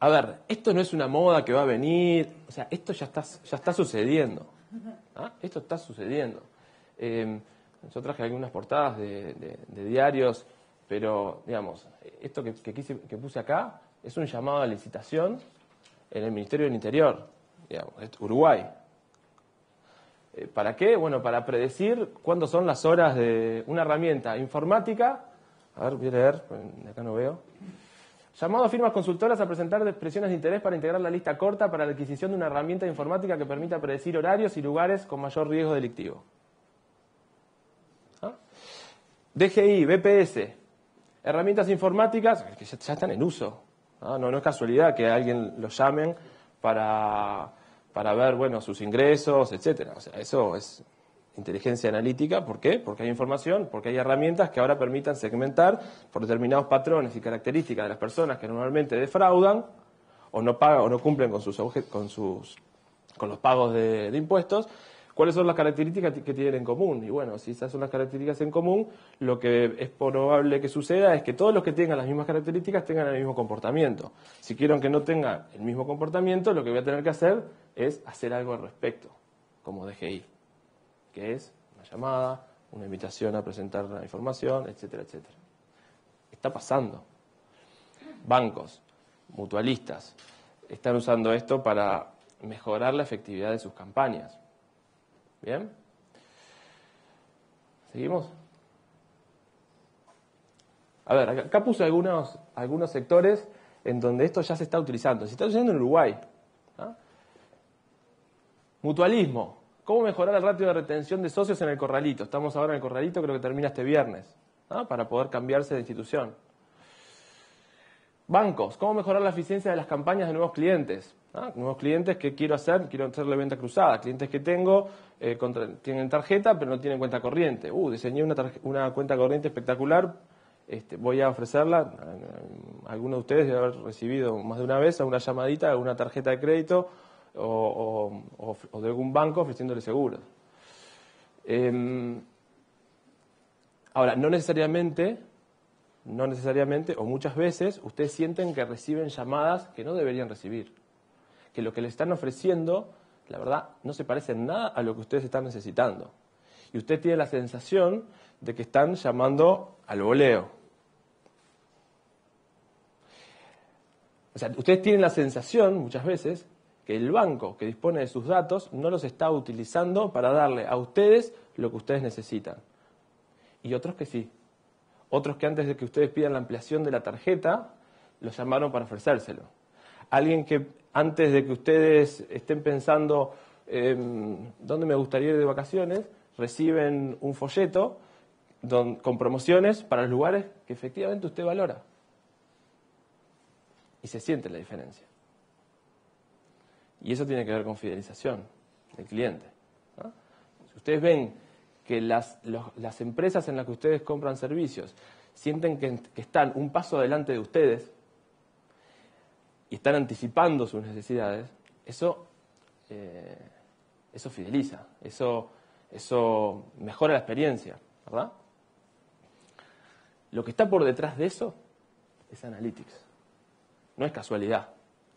A ver, esto no es una moda que va a venir, o sea, esto ya está sucediendo. Esto está sucediendo. Yo traje algunas portadas de diarios, pero, digamos, esto que puse acá es un llamado a licitación en el Ministerio del Interior, digamos, Uruguay. ¿Para qué? Bueno, para predecir cuándo son las horas de una herramienta informática. A ver, voy a leer, de acá no veo. Llamado a firmas consultoras a presentar expresiones de interés para integrar la lista corta para la adquisición de una herramienta informática que permita predecir horarios y lugares con mayor riesgo delictivo. ¿Ah? DGI, BPS, herramientas informáticas que ya están en uso. ¿Ah? No es casualidad que a alguien lo llamen para ver, bueno, sus ingresos, etcétera. O sea, eso es inteligencia analítica. ¿Por qué? Porque hay información, porque hay herramientas que ahora permitan segmentar por determinados patrones y características de las personas que normalmente defraudan o no pagan o no cumplen con los pagos de impuestos. ¿Cuáles son las características que tienen en común? Y bueno, si esas son las características en común, lo que es probable que suceda es que todos los que tengan las mismas características tengan el mismo comportamiento. Si quiero que no tengan el mismo comportamiento, lo que voy a tener que hacer es hacer algo al respecto, como DGI, que es una llamada, una invitación a presentar la información, etcétera, etcétera. Está pasando. Bancos, mutualistas, están usando esto para mejorar la efectividad de sus campañas. ¿Bien? ¿Seguimos? A ver, acá puse algunos sectores en donde esto ya se está utilizando. Se está utilizando en Uruguay. ¿Ah? Mutualismo. ¿Cómo mejorar el ratio de retención de socios en el corralito? Estamos ahora en el corralito, creo que termina este viernes, ¿ah? Para poder cambiarse de institución. Bancos. ¿Cómo mejorar la eficiencia de las campañas de nuevos clientes? ¿Ah? Nuevos clientes que quiero hacerle venta cruzada. Clientes que tengo, tienen tarjeta pero no tienen cuenta corriente. Diseñé una cuenta corriente espectacular, voy a ofrecerla. Algunos de ustedes deben haber recibido más de una vez una llamadita de una tarjeta de crédito o de algún banco ofreciéndole seguros. Ahora, no necesariamente, o muchas veces, ustedes sienten que reciben llamadas que no deberían recibir. Que lo que le están ofreciendo, la verdad, no se parece en nada a lo que ustedes están necesitando. Y usted tiene la sensación de que están llamando al voleo. O sea, ustedes tienen la sensación, muchas veces, que el banco que dispone de sus datos no los está utilizando para darle a ustedes lo que ustedes necesitan. Y otros que sí. Otros que antes de que ustedes pidan la ampliación de la tarjeta, los llamaron para ofrecérselo. Alguien que antes de que ustedes estén pensando dónde me gustaría ir de vacaciones, reciben un folleto con promociones para los lugares que efectivamente usted valora. Y se siente la diferencia. Y eso tiene que ver con fidelización del cliente, ¿no? Si ustedes ven que las empresas en las que ustedes compran servicios sienten que están un paso adelante de ustedes y están anticipando sus necesidades, eso fideliza, eso mejora la experiencia, ¿verdad? Lo que está por detrás de eso es analytics. No es casualidad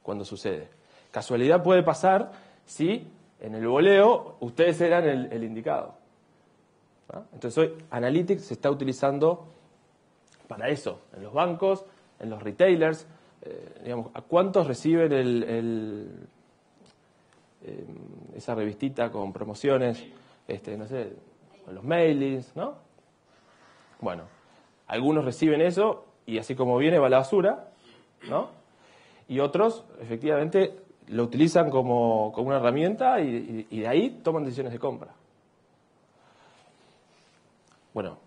cuando sucede. Casualidad puede pasar si en el voleo ustedes eran el indicado. ¿Ah? Entonces hoy Analytics se está utilizando para eso, en los bancos, en los retailers. Digamos, ¿a cuántos reciben esa revistita con promociones, no sé, los mailings, ¿no? Bueno, algunos reciben eso y así como viene va a la basura, ¿no? Y otros, efectivamente, lo utilizan como una herramienta y de ahí toman decisiones de compra. Bueno,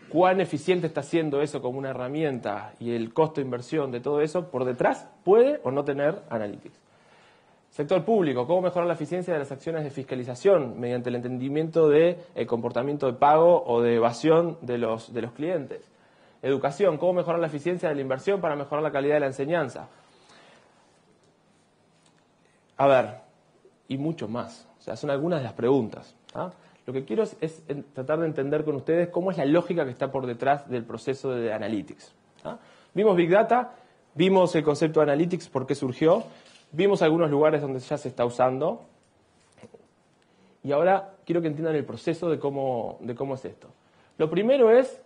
¿cuán eficiente está siendo eso como una herramienta y el costo de inversión de todo eso por detrás puede o no tener Analytics? Sector público, ¿cómo mejorar la eficiencia de las acciones de fiscalización mediante el entendimiento del comportamiento de pago o de evasión de los clientes? Educación, ¿cómo mejorar la eficiencia de la inversión para mejorar la calidad de la enseñanza? A ver, y mucho más. O sea, son algunas de las preguntas. ¿Ah? Lo que quiero es tratar de entender con ustedes cómo es la lógica que está por detrás del proceso de Analytics. ¿Ah? Vimos Big Data, vimos el concepto de Analytics, por qué surgió, vimos algunos lugares donde ya se está usando. Y ahora quiero que entiendan el proceso de cómo es esto. Lo primero es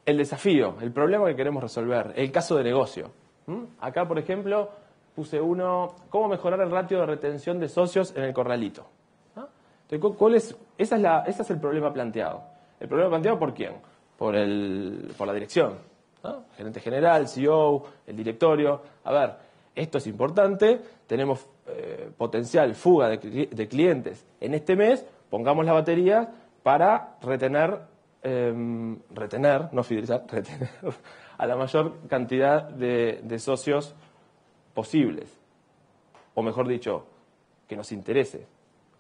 el desafío, el problema que queremos resolver, el caso de negocio. Acá, por ejemplo, puse uno, ¿cómo mejorar el ratio de retención de socios en el corralito? Entonces, ese es el problema planteado. ¿El problema planteado por quién? Por la dirección, ¿no? Gerente general, CEO, el directorio. A ver, esto es importante, tenemos potencial fuga de clientes en este mes, pongamos la batería para retener, no fidelizar, retener a la mayor cantidad de socios posibles. O mejor dicho, que nos interese,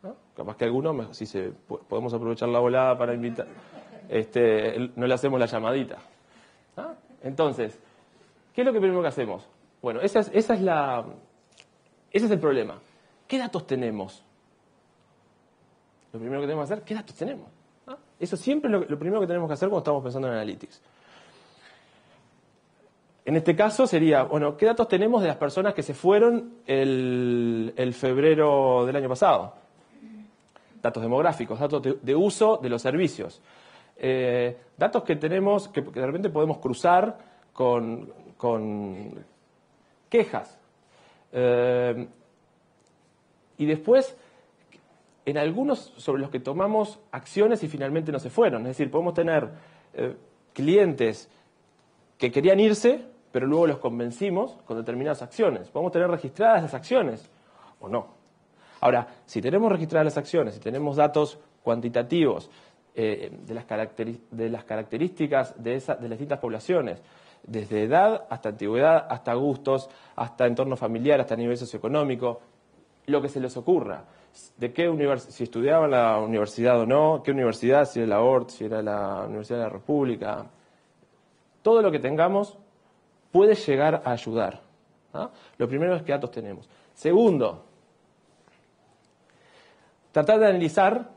¿no? Capaz que algunos, si podemos aprovechar la volada para invitar, no le hacemos la llamadita, ¿no? Entonces, ¿qué es lo que primero que hacemos? Bueno, ese es el problema. ¿Qué datos tenemos? Lo primero que tenemos que hacer, ¿qué datos tenemos? ¿Ah? Eso siempre es lo primero que tenemos que hacer cuando estamos pensando en Analytics. En este caso sería, bueno, ¿qué datos tenemos de las personas que se fueron el febrero del año pasado? Datos demográficos, datos de uso de los servicios. Datos que tenemos, que de repente podemos cruzar con quejas. Y después, en algunos sobre los que tomamos acciones y finalmente no se fueron. Es decir, podemos tener clientes que querían irse, pero luego los convencimos con determinadas acciones. Podemos tener registradas las acciones o no. Ahora, si tenemos registradas las acciones, si tenemos datos cuantitativos de las características de las distintas poblaciones, desde edad hasta antigüedad, hasta gustos, hasta entorno familiar, hasta nivel socioeconómico, lo que se les ocurra, de qué si estudiaban en la universidad o no, qué universidad, si era la ORT, si era la Universidad de la República, todo lo que tengamos puede llegar a ayudar, ¿no? Lo primero es qué datos tenemos. Segundo, tratar de analizar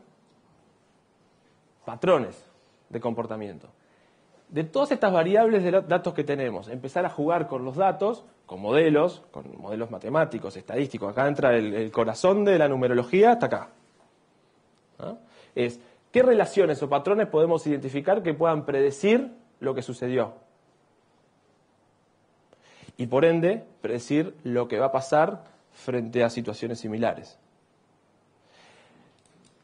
patrones de comportamiento. De todas estas variables de datos que tenemos, empezar a jugar con los datos, con modelos matemáticos, estadísticos. Acá entra el corazón de la numerología, hasta acá, ¿no? Es qué relaciones o patrones podemos identificar que puedan predecir lo que sucedió. Y por ende, predecir lo que va a pasar frente a situaciones similares.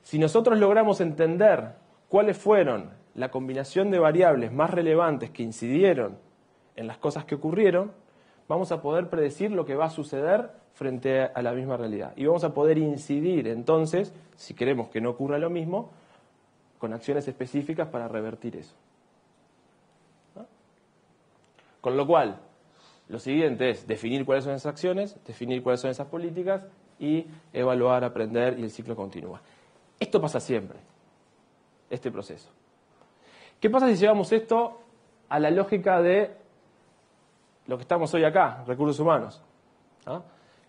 Si nosotros logramos entender cuáles fueron la combinación de variables más relevantes que incidieron en las cosas que ocurrieron, vamos a poder predecir lo que va a suceder frente a la misma realidad. Y vamos a poder incidir entonces, si queremos que no ocurra lo mismo, con acciones específicas para revertir eso, ¿no? Con lo cual, lo siguiente es definir cuáles son esas acciones, definir cuáles son esas políticas y evaluar, aprender y el ciclo continúa. Esto pasa siempre, este proceso. ¿Qué pasa si llevamos esto a la lógica de lo que estamos hoy acá, recursos humanos? ¿Ah?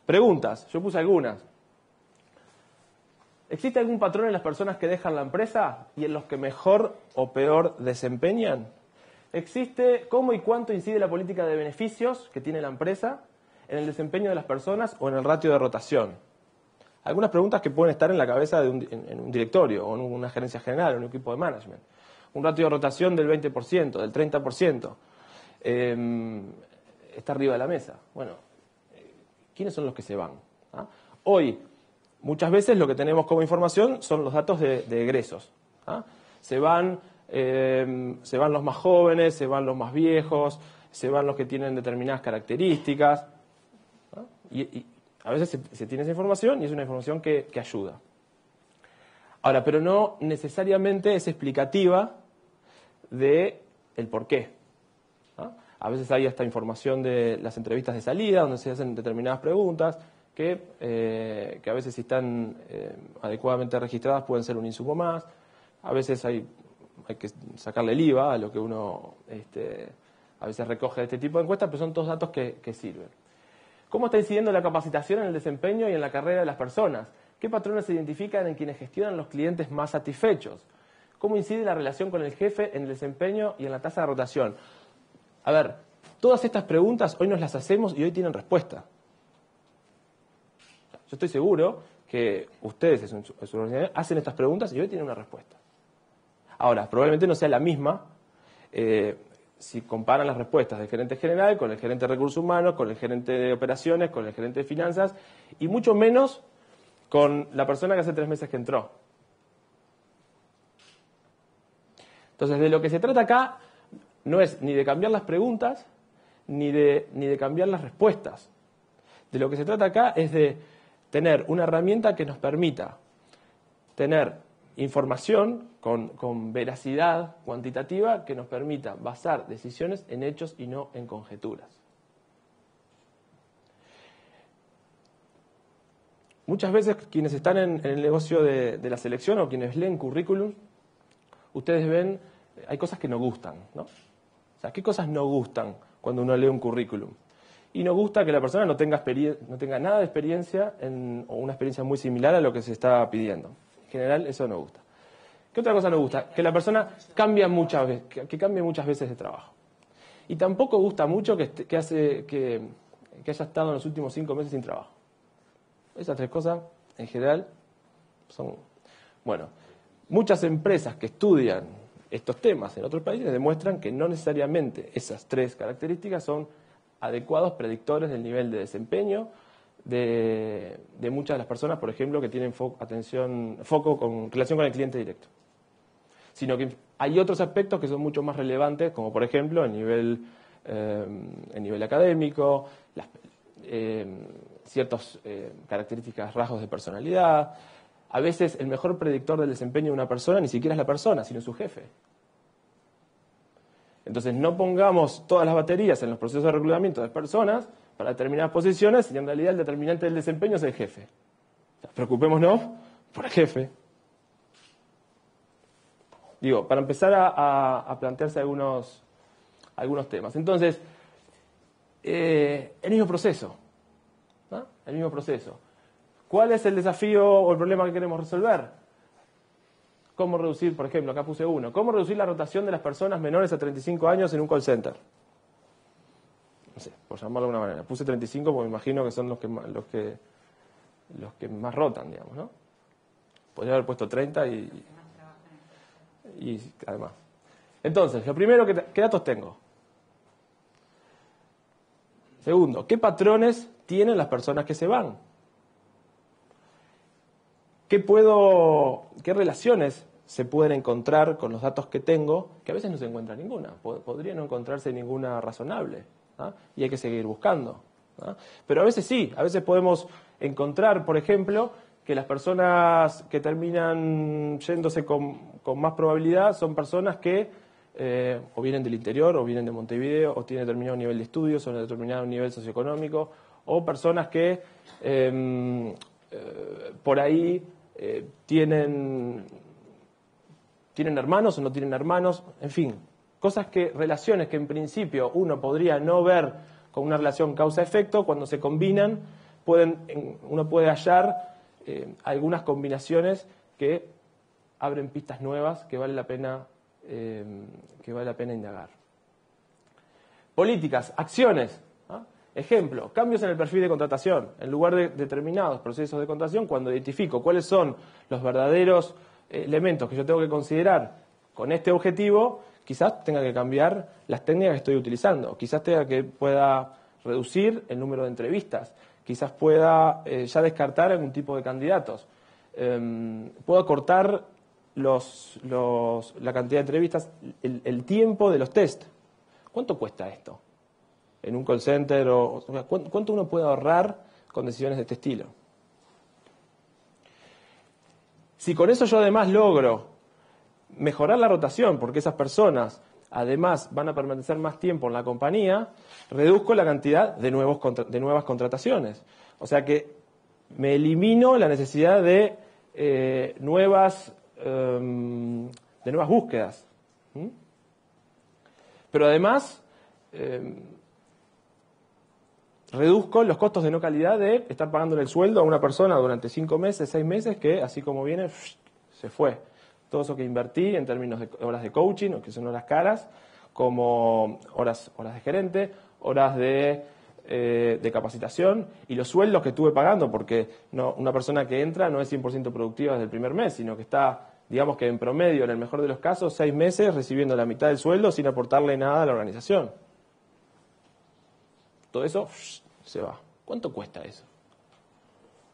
Preguntas, yo puse algunas. ¿Existe algún patrón en las personas que dejan la empresa y en los que mejor o peor desempeñan? ¿Existe cómo y cuánto incide la política de beneficios que tiene la empresa en el desempeño de las personas o en el ratio de rotación? Algunas preguntas que pueden estar en la cabeza en un directorio o en una gerencia general o en un equipo de management. Un ratio de rotación del 20%, del 30%. Está arriba de la mesa. Bueno, ¿quiénes son los que se van? ¿Ah? Hoy, muchas veces lo que tenemos como información son los datos de egresos. ¿Ah? Se van los más jóvenes, se van los más viejos, se van los que tienen determinadas características. ¿Ah? Y a veces se tiene esa información y es una información que ayuda. Ahora, pero no necesariamente es explicativa de el por qué. ¿Ah? A veces hay esta información de las entrevistas de salida, donde se hacen determinadas preguntas que a veces si están adecuadamente registradas pueden ser un insumo más. A veces hay que sacarle el IVA a lo que uno a veces recoge de este tipo de encuestas, pero son todos datos que sirven. ¿Cómo está incidiendo la capacitación en el desempeño y en la carrera de las personas? ¿Qué patrones se identifican en quienes gestionan los clientes más satisfechos? ¿Cómo incide la relación con el jefe en el desempeño y en la tasa de rotación? A ver, todas estas preguntas hoy nos las hacemos y hoy tienen respuesta. Yo estoy seguro que ustedes en su organización hacen estas preguntas y hoy tienen una respuesta. Ahora, probablemente no sea la misma si comparan las respuestas del gerente general con el gerente de recursos humanos, con el gerente de operaciones, con el gerente de finanzas, y mucho menos con la persona que hace 3 meses que entró. Entonces, de lo que se trata acá no es ni de cambiar las preguntas, ni de cambiar las respuestas. De lo que se trata acá es de tener una herramienta que nos permita tener información con veracidad cuantitativa que nos permita basar decisiones en hechos y no en conjeturas. Muchas veces quienes están en el negocio de la selección o quienes leen currículum, ustedes ven, hay cosas que no gustan, ¿no? O sea, ¿qué cosas no gustan cuando uno lee un currículum? Y no gusta que la persona no tenga nada de experiencia o una experiencia muy similar a lo que se está pidiendo. En general, eso no gusta. ¿Qué otra cosa no gusta? Que la persona cambie muchas veces de trabajo. Y tampoco gusta mucho que haya estado en los últimos 5 meses sin trabajo. Esas 3 cosas, en general, son... Bueno, muchas empresas que estudian estos temas en otros países demuestran que no necesariamente esas 3 características son adecuados predictores del nivel de desempeño de muchas de las personas, por ejemplo, que tienen foco con relación con el cliente directo. Sino que hay otros aspectos que son mucho más relevantes, como por ejemplo el nivel académico, ciertas características, rasgos de personalidad. A veces el mejor predictor del desempeño de una persona ni siquiera es la persona, sino su jefe. Entonces no pongamos todas las baterías en los procesos de reclutamiento de personas para determinadas posiciones y en realidad el determinante del desempeño es el jefe. O sea, preocupémonos por el jefe. Digo, para empezar a plantearse algunos temas. Entonces, el mismo proceso. ¿No? El mismo proceso. ¿Cuál es el desafío o el problema que queremos resolver? ¿Cómo reducir, por ejemplo, acá puse uno, cómo reducir la rotación de las personas menores a 35 años en un call center? No sé, por llamarlo de alguna manera. Puse 35 porque me imagino que son los que más rotan, digamos, ¿no? Podría haber puesto 30 y además. Entonces, lo primero, ¿qué datos tengo? Segundo, ¿qué patrones tienen las personas que se van? ¿Qué relaciones se pueden encontrar con los datos que tengo? Que a veces no se encuentra ninguna. Podría no encontrarse ninguna razonable. ¿Ah? Y hay que seguir buscando. ¿Ah? Pero a veces sí. A veces podemos encontrar, por ejemplo, que las personas que terminan yéndose con más probabilidad son personas que o vienen del interior, o vienen de Montevideo, o tienen determinado nivel de estudios, o determinado nivel socioeconómico, o personas que por ahí tienen hermanos o no tienen hermanos, en fin, relaciones que en principio uno podría no ver con una relación causa-efecto, cuando se combinan, uno puede hallar algunas combinaciones que abren pistas nuevas que vale la pena indagar. Políticas, acciones. ¿Ah? Ejemplo, cambios en el perfil de contratación. En lugar de determinados procesos de contratación, cuando identifico cuáles son los verdaderos elementos que yo tengo que considerar con este objetivo, quizás tenga que cambiar las técnicas que estoy utilizando. Quizás pueda reducir el número de entrevistas. Quizás pueda ya descartar algún tipo de candidatos. Puedo cortar la cantidad de entrevistas, el tiempo de los test. ¿Cuánto cuesta esto? En un call center, ¿cuánto uno puede ahorrar con decisiones de este estilo? Si con eso yo además logro mejorar la rotación, porque esas personas además van a permanecer más tiempo en la compañía, reduzco la cantidad de nuevas contrataciones. O sea que me elimino la necesidad de nuevas búsquedas. Pero además reduzco los costos de no calidad de estar pagándole el sueldo a una persona durante 5 meses, 6 meses, que así como viene, se fue. Todo eso que invertí en términos de horas de coaching, que son horas caras, como horas de gerente, horas de de capacitación y los sueldos que estuve pagando, porque una persona que entra no es 100% productiva desde el primer mes, sino que está, digamos que en promedio, en el mejor de los casos, 6 meses recibiendo la mitad del sueldo sin aportarle nada a la organización. Todo eso se va. ¿Cuánto cuesta eso?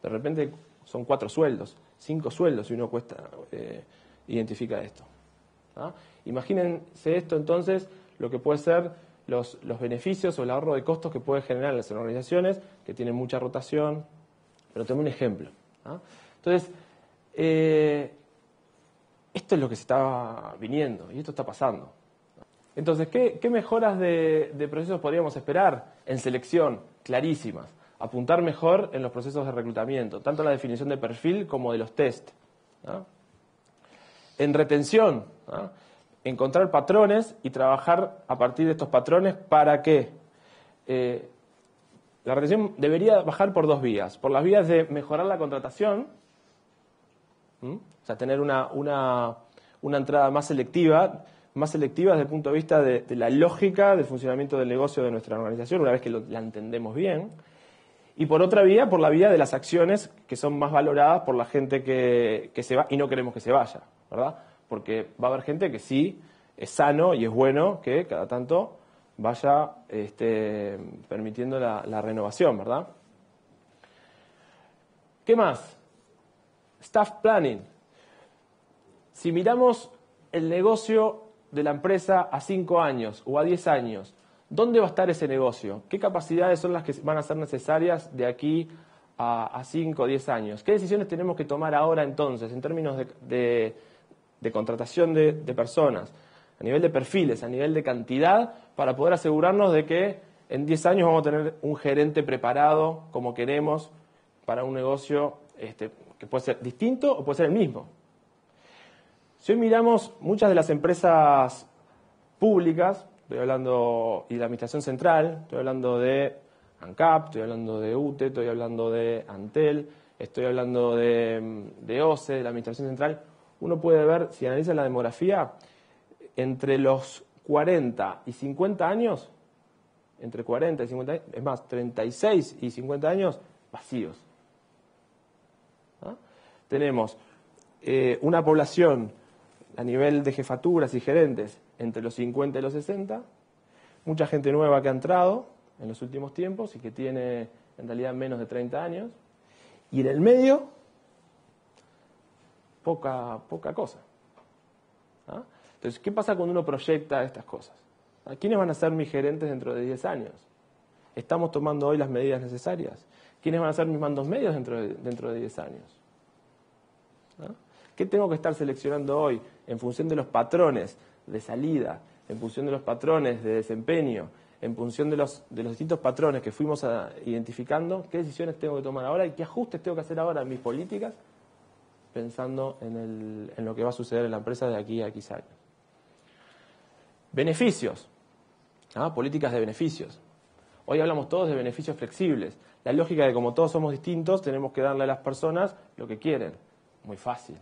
De repente son 4 sueldos, 5 sueldos si uno identifica esto. ¿Ah? Imagínense esto entonces, lo que puede ser los beneficios o el ahorro de costos que puede generar las organizaciones que tienen mucha rotación. Pero tengo un ejemplo. ¿Ah? Entonces, esto es lo que se está viniendo y esto está pasando. Entonces, ¿qué mejoras de procesos podríamos esperar en selección? Clarísimas. Apuntar mejor en los procesos de reclutamiento, tanto en la definición de perfil como de los test. ¿No? En retención, ¿no? Encontrar patrones y trabajar a partir de estos patrones para que la retención debería bajar por 2 vías. Por las vías de mejorar la contratación, o sea, tener una entrada más selectiva desde el punto de vista de la lógica del funcionamiento del negocio de nuestra organización, una vez que la entendemos bien. Y por otra vía, por la vía de las acciones que son más valoradas por la gente que se va y no queremos que se vaya, ¿verdad? Porque va a haber gente que sí es sano y es bueno que cada tanto vaya permitiendo la renovación, ¿verdad? ¿Qué más? Staff planning. Si miramos el negocio de la empresa a 5 años o a 10 años, ¿dónde va a estar ese negocio? ¿Qué capacidades son las que van a ser necesarias de aquí a 5 o 10 años? ¿Qué decisiones tenemos que tomar ahora entonces en términos de contratación de personas, a nivel de perfiles, a nivel de cantidad, para poder asegurarnos de que en 10 años vamos a tener un gerente preparado como queremos para un negocio que puede ser distinto o puede ser el mismo? Si hoy miramos muchas de las empresas públicas, estoy hablando y de la Administración Central, estoy hablando de ANCAP, estoy hablando de UTE, estoy hablando de Antel, estoy hablando de OCE, de la Administración Central, uno puede ver, si analiza la demografía, entre los 40 y 50 años, entre 40 y 50 años, es más, 36 y 50 años, vacíos. ¿Ah? Tenemos una población a nivel de jefaturas y gerentes entre los 50 y los 60, mucha gente nueva que ha entrado en los últimos tiempos y que tiene en realidad menos de 30 años, y en el medio, poca cosa. ¿Ah? Entonces, ¿qué pasa cuando uno proyecta estas cosas? ¿A quiénes van a ser mis gerentes dentro de 10 años? ¿Estamos tomando hoy las medidas necesarias? ¿Quiénes van a ser mis mandos medios dentro de 10 años? ¿Ah? ¿Qué tengo que estar seleccionando hoy en función de los patrones de salida, en función de los patrones de desempeño, en función de los distintos patrones que fuimos identificando? ¿Qué decisiones tengo que tomar ahora y qué ajustes tengo que hacer ahora en mis políticas, pensando en lo que va a suceder en la empresa de aquí a X años? Beneficios. Políticas de beneficios. Hoy hablamos todos de beneficios flexibles. La lógica de que como todos somos distintos, tenemos que darle a las personas lo que quieren. Muy fácil.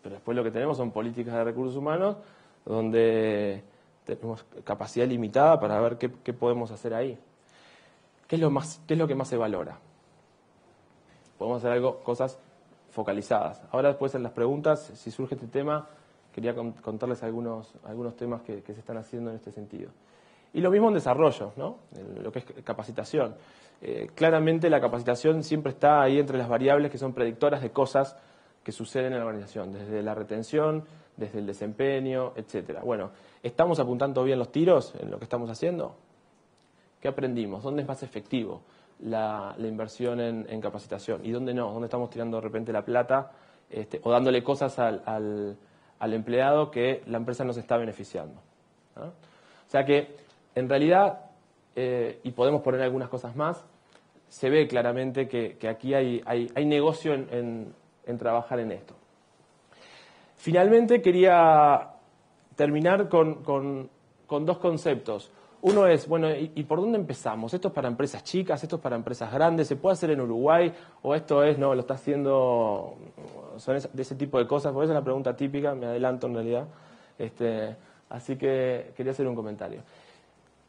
Pero después lo que tenemos son políticas de recursos humanos donde tenemos capacidad limitada para ver qué podemos hacer ahí. ¿Qué es lo que más se valora? Podemos hacer cosas focalizadas. Ahora después en las preguntas, si surge este tema, quería contarles algunos temas que se están haciendo en este sentido. Y lo mismo en desarrollo, ¿no? En lo que es capacitación. Claramente la capacitación siempre está ahí entre las variables que son predictoras de cosas que suceden en la organización, desde la retención, desde el desempeño, etcétera. Bueno, ¿estamos apuntando bien los tiros en lo que estamos haciendo? ¿Qué aprendimos? ¿Dónde es más efectivo la inversión en capacitación? ¿Y dónde no? ¿Dónde estamos tirando de repente la plata o dándole cosas al empleado que la empresa nos está beneficiando? ¿No? O sea que, en realidad, y podemos poner algunas cosas más, se ve claramente que aquí hay negocio en trabajar en esto. Finalmente quería terminar con 2 conceptos. Uno es, bueno, ¿y por dónde empezamos? ¿Esto es para empresas chicas? ¿Esto es para empresas grandes? ¿Se puede hacer en Uruguay? ¿O esto lo está haciendo? Son de ese tipo de cosas, porque esa es la pregunta típica, me adelanto en realidad. Así que quería hacer un comentario.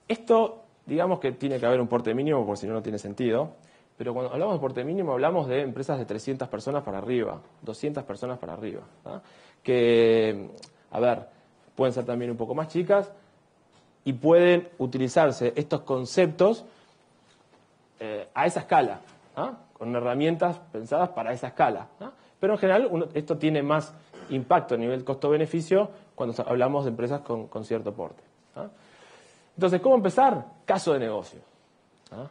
Esto digamos que tiene que haber un porte mínimo porque si no, no tiene sentido. Pero cuando hablamos de porte mínimo hablamos de empresas de 300 personas para arriba, 200 personas para arriba, ¿no? Que, a ver, pueden ser también un poco más chicas y pueden utilizarse estos conceptos a esa escala, ¿no? Con herramientas pensadas para esa escala, ¿no? Pero en general esto tiene más impacto a nivel costo-beneficio cuando hablamos de empresas con cierto porte, ¿no? Entonces, ¿cómo empezar? Caso de negocio, ¿no?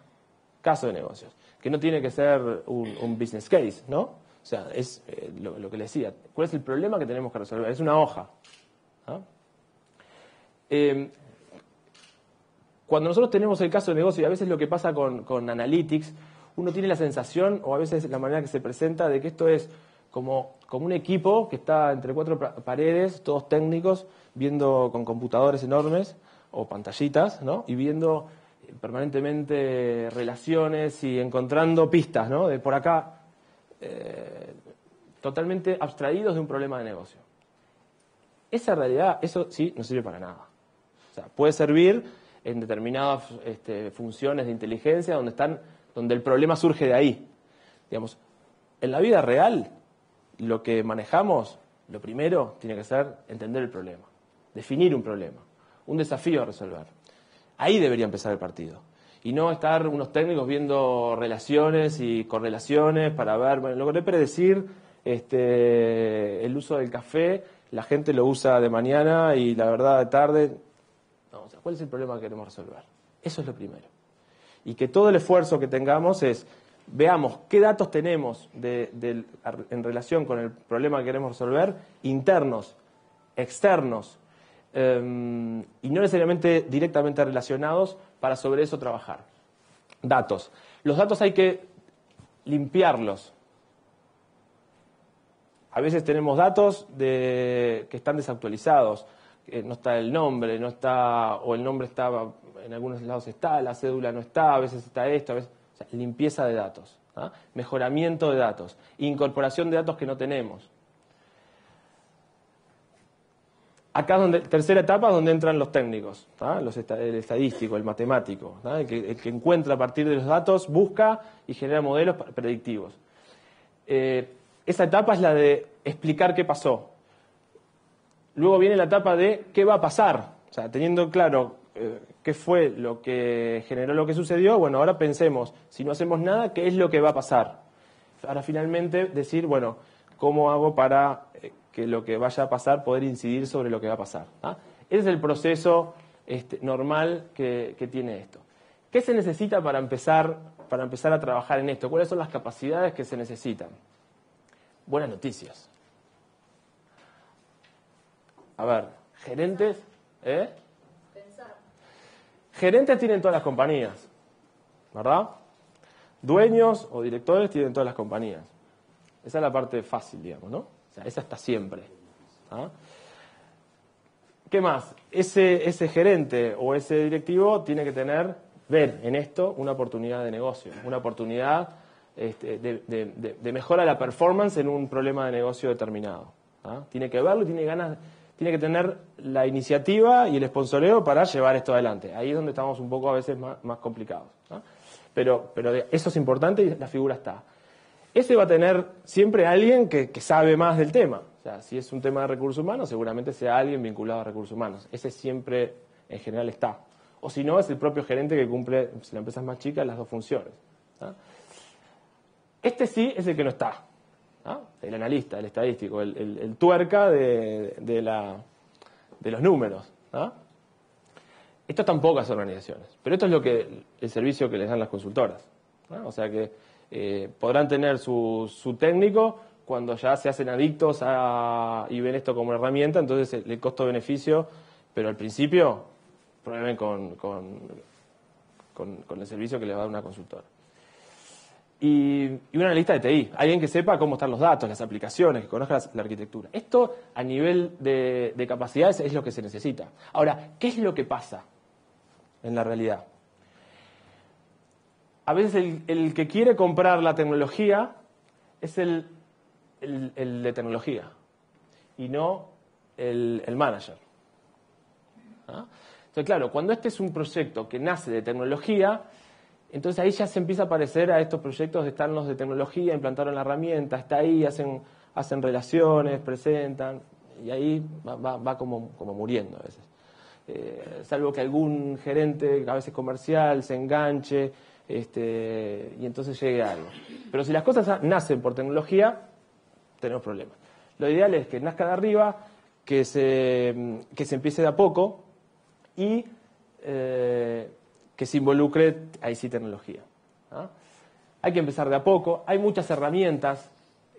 Caso de negocios, que no tiene que ser un business case, ¿no? O sea, es lo que le decía, ¿cuál es el problema que tenemos que resolver? Es una hoja, ¿no? Cuando nosotros tenemos el caso de negocio, y a veces lo que pasa con Analytics, uno tiene la sensación, o a veces la manera que se presenta, de que esto es como un equipo que está entre cuatro paredes, todos técnicos, viendo con computadores enormes o pantallitas, ¿no? Y viendo permanentemente relaciones y encontrando pistas, ¿no? De por acá, totalmente abstraídos de un problema de negocio. Esa realidad, eso sí, no sirve para nada. O sea, puede servir en determinadas funciones de inteligencia donde el problema surge de ahí. Digamos, en la vida real, lo que manejamos, lo primero tiene que ser entender el problema, definir un problema, un desafío a resolver. Ahí debería empezar el partido. Y no estar unos técnicos viendo relaciones y correlaciones para ver, bueno, logré predecir el uso del café, la gente lo usa de mañana y la verdad de tarde. No, o sea, ¿cuál es el problema que queremos resolver? Eso es lo primero. Y que todo el esfuerzo que tengamos es, veamos qué datos tenemos en relación con el problema que queremos resolver, internos, externos, y no necesariamente directamente relacionados, para sobre eso trabajar. Datos. Los datos hay que limpiarlos. A veces tenemos datos que están desactualizados, que no está el nombre, no está, o el nombre estaba, en algunos lados está, la cédula no está, a veces está esto, a veces, o sea, limpieza de datos, ¿ah? Mejoramiento de datos, incorporación de datos que no tenemos. Acá es donde, tercera etapa, es donde entran los técnicos, ¿ah? El estadístico, el matemático, ¿ah? El que encuentra a partir de los datos, busca y genera modelos predictivos. Esa etapa es la de explicar qué pasó. Luego viene la etapa de qué va a pasar. O sea, teniendo claro qué fue lo que generó lo que sucedió, bueno, ahora pensemos, si no hacemos nada, ¿qué es lo que va a pasar? Ahora finalmente decir, bueno, ¿cómo hago para que lo que vaya a pasar poder incidir sobre lo que va a pasar? ¿Ah? Ese es el proceso normal que tiene esto. ¿Qué se necesita para empezar a trabajar en esto? ¿Cuáles son las capacidades que se necesitan? Buenas noticias. A ver, gerentes, Pensar. Gerentes tienen todas las compañías, ¿verdad? Dueños o directores tienen todas las compañías. Esa es la parte fácil, digamos, ¿no? O sea, esa está siempre. ¿Ah? ¿Qué más? Ese gerente o ese directivo tiene que ver en esto una oportunidad de negocio, una oportunidad de mejora de la performance en un problema de negocio determinado. ¿Ah? Tiene que verlo y tiene que tener la iniciativa y el sponsoreo para llevar esto adelante. Ahí es donde estamos un poco a veces más complicados, ¿no? Pero eso es importante y la figura está. Ese va a tener siempre alguien que sabe más del tema. O sea, si es un tema de recursos humanos, seguramente sea alguien vinculado a recursos humanos. Ese siempre, en general, está. O si no, es el propio gerente que cumple, si la empresa es más chica, las dos funciones, ¿no? Este sí es el que no está, ¿no? El analista, el estadístico, el tuerca de los números, ¿no? Esto están pocas organizaciones, pero esto es el servicio que les dan las consultoras, ¿no? O sea que podrán tener su técnico cuando ya se hacen adictos y ven esto como herramienta, entonces el costo-beneficio, pero al principio prueben con el servicio que les va a dar una consultora. Y un analista de TI, alguien que sepa cómo están los datos, las aplicaciones, que conozca la arquitectura. Esto a nivel de capacidades es lo que se necesita. Ahora, ¿qué es lo que pasa en la realidad? A veces el que quiere comprar la tecnología es el de tecnología y no el manager. ¿Ah? Entonces, claro, cuando este es un proyecto que nace de tecnología, entonces ahí ya se empieza a parecer a estos proyectos de están los de tecnología, implantaron la herramienta, está ahí, hacen relaciones, presentan, y ahí va como muriendo a veces. Salvo que algún gerente, a veces comercial, se enganche y entonces llegue a algo. Pero si las cosas nacen por tecnología, tenemos problemas. Lo ideal es que nazca de arriba, que se empiece de a poco y que se involucre, ahí sí, tecnología. ¿Ah? Hay que empezar de a poco, hay muchas herramientas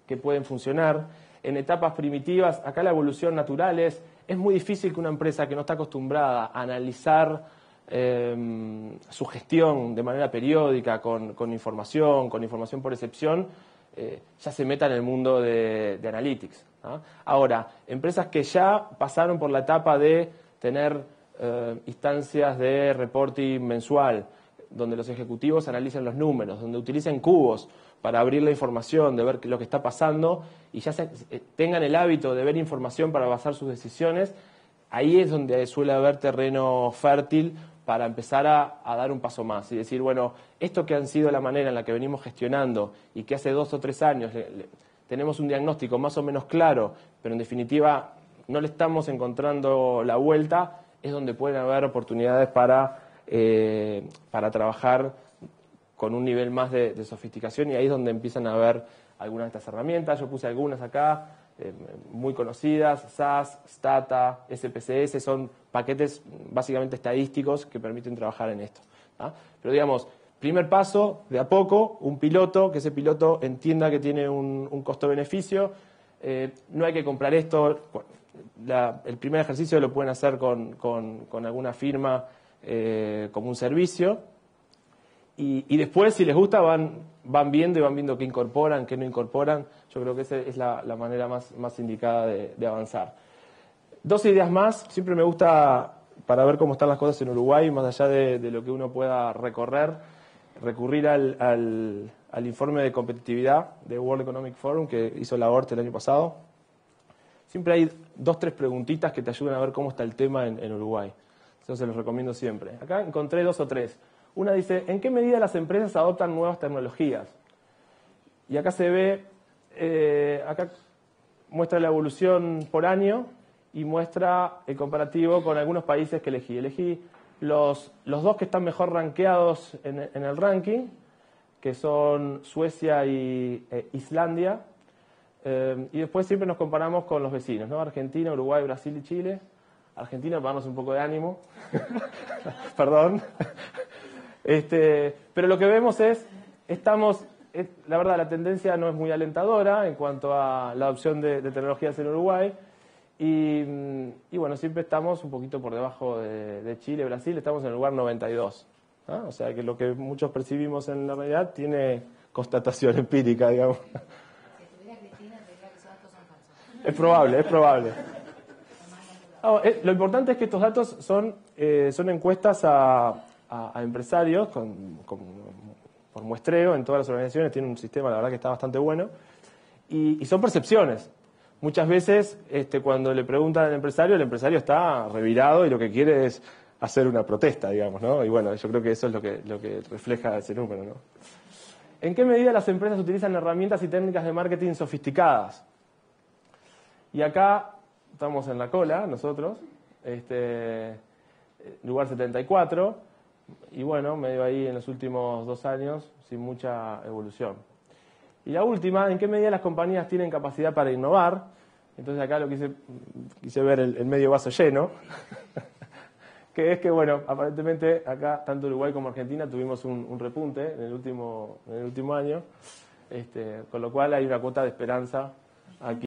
que pueden funcionar. En etapas primitivas, acá la evolución natural es muy difícil que una empresa que no está acostumbrada a analizar su gestión de manera periódica, con información por excepción, ya se meta en el mundo de Analytics. ¿Ah? Ahora, empresas que ya pasaron por la etapa de tener instancias de reporting mensual, donde los ejecutivos analicen los números, donde utilicen cubos para abrir la información, de ver lo que está pasando y ya tengan el hábito de ver información para basar sus decisiones, ahí es donde suele haber terreno fértil para empezar a dar un paso más y decir, bueno, esto que han sido la manera en la que venimos gestionando y que hace 2 o 3 años tenemos un diagnóstico más o menos claro, pero en definitiva no le estamos encontrando la vuelta, es donde pueden haber oportunidades para trabajar con un nivel más de sofisticación y ahí es donde empiezan a haber algunas de estas herramientas. Yo puse algunas acá, muy conocidas, SAS, Stata, SPSS, son paquetes básicamente estadísticos que permiten trabajar en esto. ¿Ah? Pero digamos, primer paso, de a poco, un piloto, que ese piloto entienda que tiene un costo-beneficio. No hay que comprar esto. El primer ejercicio lo pueden hacer con alguna firma como un servicio. Y después, si les gusta, van viendo y van viendo qué incorporan, qué no incorporan. Yo creo que esa es la manera más indicada de avanzar. 2 ideas más. Siempre me gusta, para ver cómo están las cosas en Uruguay, más allá de lo que uno pueda recurrir al informe de competitividad de World Economic Forum que hizo la ORT el año pasado. Siempre hay 2 o 3 preguntitas que te ayudan a ver cómo está el tema en Uruguay. Eso se los recomiendo siempre. Acá encontré 2 o 3. Una dice, ¿en qué medida las empresas adoptan nuevas tecnologías? Y acá se ve, acá muestra la evolución por año y muestra el comparativo con algunos países que elegí. Elegí los 2 que están mejor rankeados en el ranking, que son Suecia e Islandia. Y después siempre nos comparamos con los vecinos, ¿no? Argentina, Uruguay, Brasil y Chile. Argentina, para darnos un poco de ánimo. Perdón. Pero lo que vemos la verdad, la tendencia no es muy alentadora en cuanto a la adopción de tecnologías en Uruguay y bueno, siempre estamos un poquito por debajo de Chile, Brasil, estamos en el lugar 92. ¿Ah? O sea que lo que muchos percibimos en la realidad tiene constatación empírica, digamos. Si estuviera Cristina, te diría que esos datos son falsos. Es probable. Lo importante es que estos datos son encuestas a empresarios por muestreo en todas las organizaciones, tienen un sistema, la verdad, que está bastante bueno, y son percepciones. Muchas veces, cuando le preguntan al empresario, el empresario está revirado y lo que quiere es hacer una protesta, digamos, ¿no? Y bueno, yo creo que eso es lo que refleja ese número, ¿no? ¿En qué medida las empresas utilizan herramientas y técnicas de marketing sofisticadas? Y acá estamos en la cola, nosotros, lugar 74, y bueno, medio ahí en los últimos 2 años, sin mucha evolución. Y la última, ¿en qué medida las compañías tienen capacidad para innovar? Entonces acá lo quise ver el medio vaso lleno, que es que, bueno, aparentemente acá, tanto Uruguay como Argentina, tuvimos un repunte en el último año, con lo cual hay una cuota de esperanza aquí.